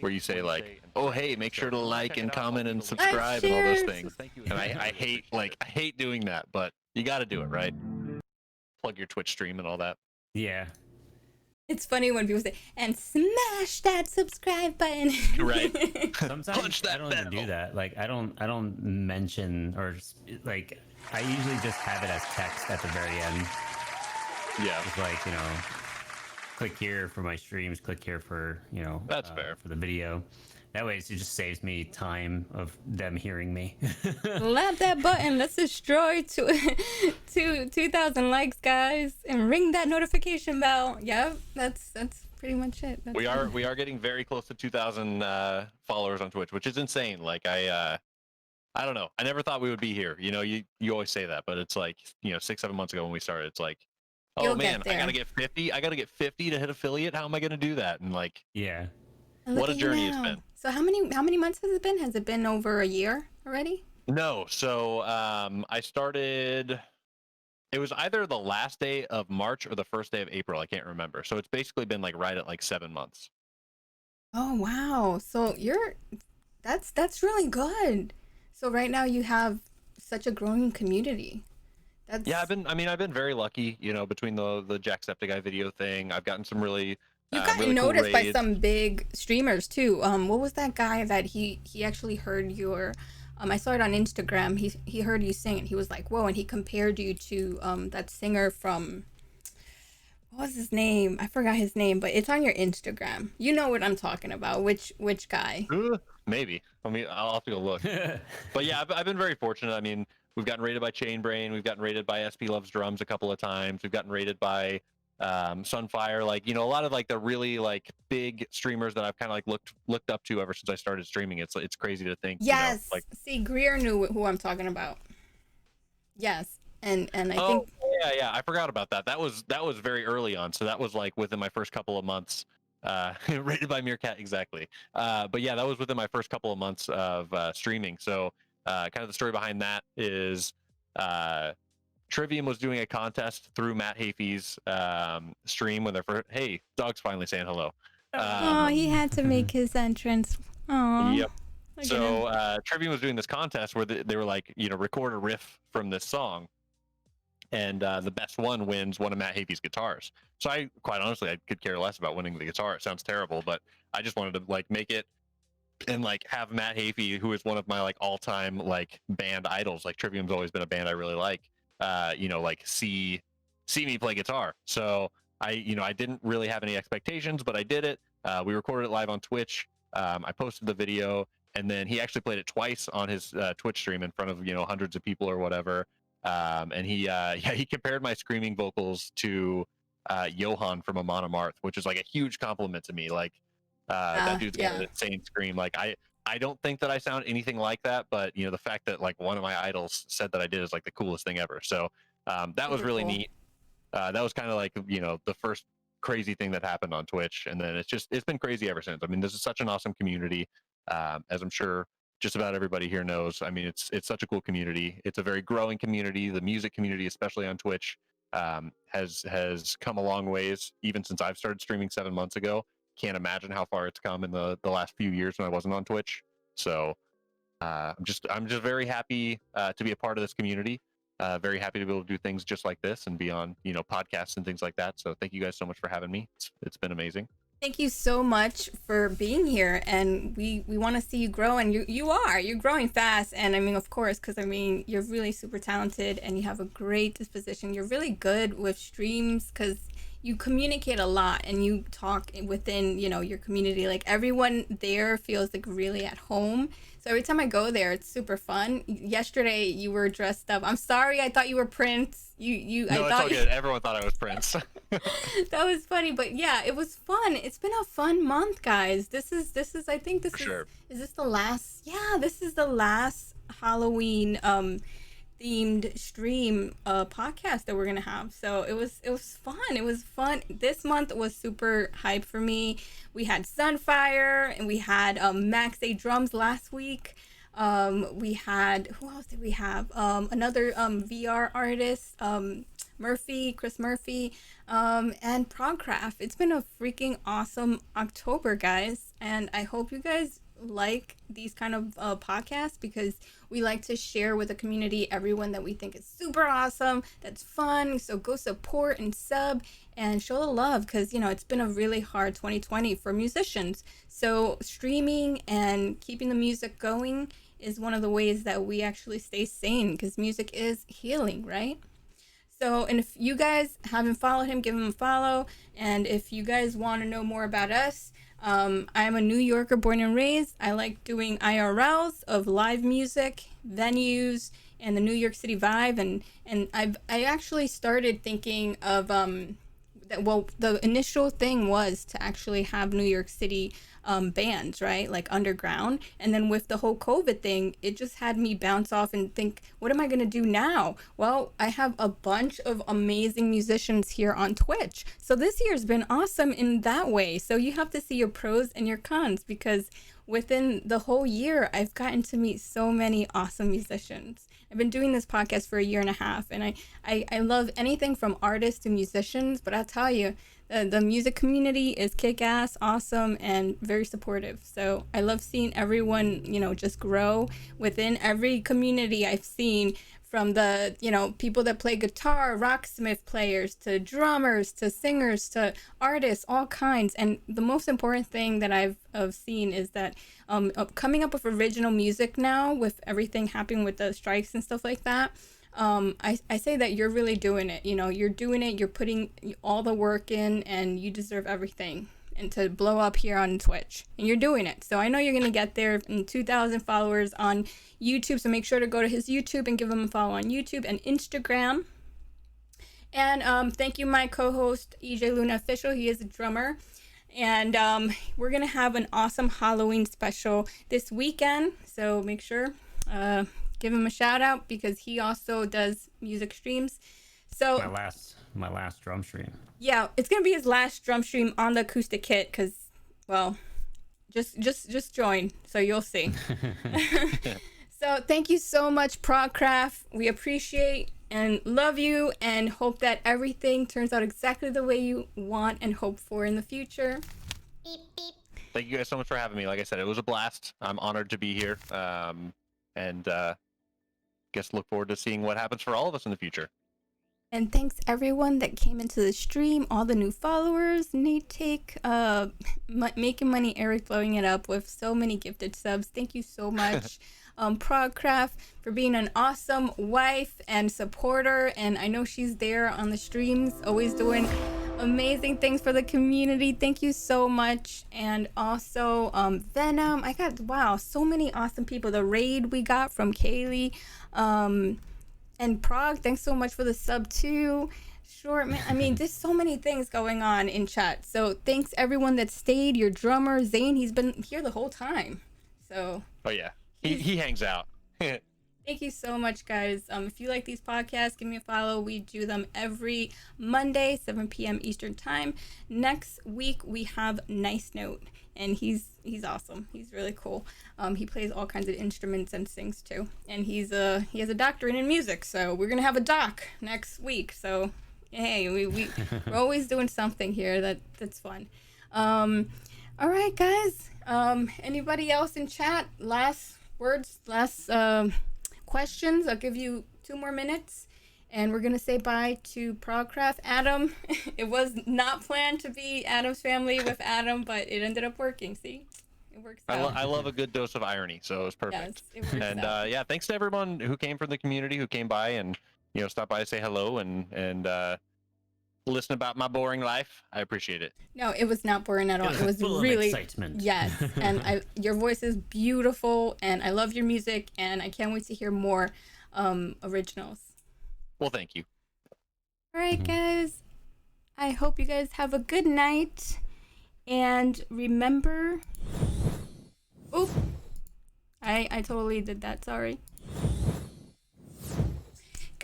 where you say like, oh hey, make sure to like and comment and subscribe and all those things. And I hate doing that, but you got to do it, right? Plug your Twitch stream and all that. Yeah. It's funny when people say, and smash that subscribe button. Right. Sometimes I don't even do that. Like, I don't mention, or like, I usually just have it as text at the very end. Yeah. It's like, you know, click here for my streams, click here for, you know, that's fair, for the video. That way it just saves me time of them hearing me. Slap that button. Let's destroy 2,000 likes, guys, and ring that notification bell. Yep, that's pretty much it. We are getting very close to 2,000 followers on Twitch, which is insane. Like I don't know. I never thought we would be here. You know, you always say that, but it's like, you know, 6-7 months ago when we started, it's like, oh You'll man, I gotta get 50. I gotta get 50 to hit affiliate. How am I gonna do that? And like, yeah. What a journey it's been. So how many months has it been? Has it been over a year already? No. So I started, it was either the last day of March or the first day of April. I can't remember. So it's basically been like right at like 7 months. Oh wow. So that's really good. So right now you have such a growing community. Yeah, I've been very lucky, you know, between the Jacksepticeye video thing. I've gotten some really You've gotten really noticed cool by some big streamers too. What was that guy that he actually heard your I saw it on Instagram. He heard you sing and he was like, whoa, and he compared you to that singer from, what was his name? I forgot his name, but it's on your Instagram. You know what I'm talking about. Which guy? Maybe. I mean, I'll have to go look. But yeah, I've been very fortunate. I mean, we've gotten rated by Chainbrain. We've gotten rated by SP Loves Drums a couple of times. We've gotten rated by Sunfire. Like, you know, a lot of like the really like big streamers that I've kind of like looked up to ever since I started streaming. It's crazy to think. Yes. You know, like, see, Greer knew who I'm talking about. Yes. And I think. Yeah. I forgot about that. That was very early on. So that was like within my first couple of months. Rated by Meerkat, exactly. But yeah, that was within my first couple of months of streaming. So kind of the story behind that is Trivium was doing a contest through Matt Hafey's stream when they're first. Hey, dog's finally saying hello. He had to make his entrance. Oh. Yep. So Trivium was doing this contest where they were like, you know, record a riff from this song, and the best one wins one of Matt Hafey's guitars. So I, quite honestly, I could care less about winning the guitar. It sounds terrible, but I just wanted to like make it and like have Matt Hafey, who is one of my like all-time like band idols. Like Trivium's always been a band I really like. You know, like see me play guitar. So I didn't really have any expectations, but I did it. We recorded it live on Twitch. I posted the video, and then he actually played it twice on his Twitch stream in front of, you know, hundreds of people or whatever. And he compared my screaming vocals to Johan from Amon Amarth, which is like a huge compliment to me. Like that dude's got an insane scream. Like I don't think that I sound anything like that, but you know, the fact that like one of my idols said that I did is like the coolest thing ever. So that was really neat. That was kind of like, you know, the first crazy thing that happened on Twitch, and then it's been crazy ever since. I mean, this is such an awesome community, as I'm sure just about everybody here knows. I mean, it's such a cool community. It's a very growing community. The music community, especially on Twitch, has come a long ways even since I've started streaming 7 months ago. Can't imagine how far it's come in the last few years when I wasn't on Twitch. So I'm just very happy to be a part of this community. Very happy to be able to do things just like this and be on, you know, podcasts and things like that. So thank you guys so much for having me. It's been amazing. Thank you so much for being here, and we want to see you grow, and you're growing fast. And I mean, of course, because I mean, you're really super talented and you have a great disposition. You're really good with streams because you communicate a lot and you talk within, you know, your community. Like everyone there feels like really at home. So every time I go there, it's super fun. Yesterday you were dressed up. I'm sorry, I thought you were Prince. No, I thought it's all good. Everyone thought I was Prince. That was funny, but yeah, it was fun. It's been a fun month, guys. This is I think this is sure. Is this the last? Yeah, this is the last Halloween themed stream podcast that we're gonna have. So it was fun. It was fun. This month was super hype for me. We had Sunfire and we had Max A Drums last week. We had, who else did we have? Another VR artist, Chris Murphy, and Progcraft. It's been a freaking awesome October, guys, and I hope you guys like these kind of podcasts, because we like to share with the community everyone that we think is super awesome, that's fun. So go support and sub and show the love, because it's been a really hard 2020 for musicians. So streaming and keeping the music going is one of the ways that we actually stay sane, because music is healing, right? So, and if you guys haven't followed him, give him a follow. And if you guys want to know more about us, I'm a New Yorker born and raised. I like doing IRLs of live music, venues, and the New York City vibe. And I actually started thinking of the initial thing was to actually have New York City bands, right? Like underground. And then with the whole COVID thing, it just had me bounce off and think, what am I going to do now? Well, I have a bunch of amazing musicians here on Twitch. So this year's been awesome in that way. So you have to see your pros and your cons, because within the whole year, I've gotten to meet so many awesome musicians. I've been doing this podcast for 1.5 years, and I love anything from artists to musicians, but I'll tell you, the music community is kick-ass, awesome, and very supportive. So I love seeing everyone, just grow within every community I've seen, from the, people that play guitar, rocksmith players, to drummers, to singers, to artists, all kinds. And the most important thing that I've seen is that coming up with original music now, with everything happening with the strikes and stuff like that, I say that you're really doing it. You're doing it, you're putting all the work in, and you deserve everything. And to blow up here on Twitch, and you're doing it. So I know you're gonna get there. In 2,000 followers on YouTube, so make sure to go to his YouTube and give him a follow on YouTube and Instagram. And thank you, my co-host EJ Luna Official. He is a drummer, and we're gonna have an awesome Halloween special this weekend. So make sure give him a shout out, because he also does music streams. So my last drum stream. Yeah, it's gonna be his last drum stream on the acoustic kit, because, well, just join, so you'll see. So thank you so much, Progcraft. We appreciate and love you, and hope that everything turns out exactly the way you want and hope for in the future. Beep, beep. Thank you guys so much for having me. Like I said, it was a blast. I'm honored to be here, and guess look forward to seeing what happens for all of us in the future. And thanks everyone that came into the stream, all the new followers, Nate Take, Making Money, Eric blowing it up with so many gifted subs. Thank you so much, Progcraft, for being an awesome wife and supporter. And I know she's there on the streams, always doing amazing things for the community. Thank you so much. And also Venom. I got, wow, so many awesome people. The raid we got from Kaylee. And Prog, thanks so much for the sub too. Sure, man. I mean, there's so many things going on in chat. So thanks everyone that stayed. Your drummer, Zane, he's been here the whole time. So. Oh yeah, he hangs out. Thank you so much, guys. If you like these podcasts, give me a follow. We do them every Monday, 7 p.m. Eastern time. Next week, we have Nice Note, and he's awesome. He's really cool. He plays all kinds of instruments and sings too. And he has a doctorate in music, so we're gonna have a doc next week. So hey, we're always doing something here that's fun. All right, guys. Anybody else in chat? Last words? Last questions? I'll give you 2 more minutes, and we're gonna say bye to Progcraft. Adam, it was not planned to be Adam's family with Adam, but it ended up working. See, it works out. I love a good dose of irony, so it was perfect. Yes, it works And out. yeah, thanks to everyone who came from the community, who came by and stopped by to say hello and listen about my boring life. I appreciate it. No, it was not boring at all. It was full really of excitement. Yes, and your voice is beautiful, and I love your music, and I can't wait to hear more originals. Well, thank you. All right, guys. I hope you guys have a good night, and remember. Oop! I totally did that. Sorry.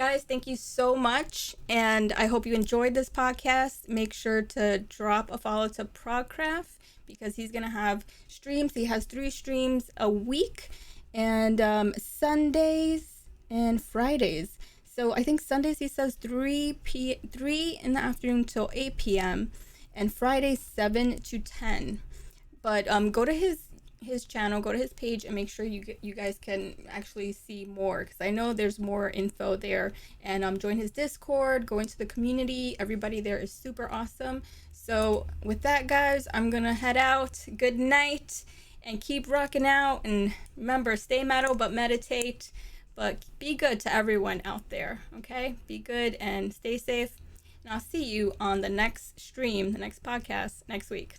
Guys, thank you so much. And I hope you enjoyed this podcast. Make sure to drop a follow to Progcraft because he's going to have streams. He has 3 streams a week, and Sundays and Fridays. So I think Sundays he says 3 in the afternoon till 8 p.m. and Fridays 7 to 10. But go to his channel, go to his page, and make sure you guys can actually see more, because I know there's more info there. And join his Discord, go into the community. Everybody there is super awesome. So with that, guys, I'm gonna head out. Good night, and keep rocking out. And remember, stay metal but meditate. But be good to everyone out there, okay? Be good and stay safe. And I'll see you on the next stream, the next podcast next week.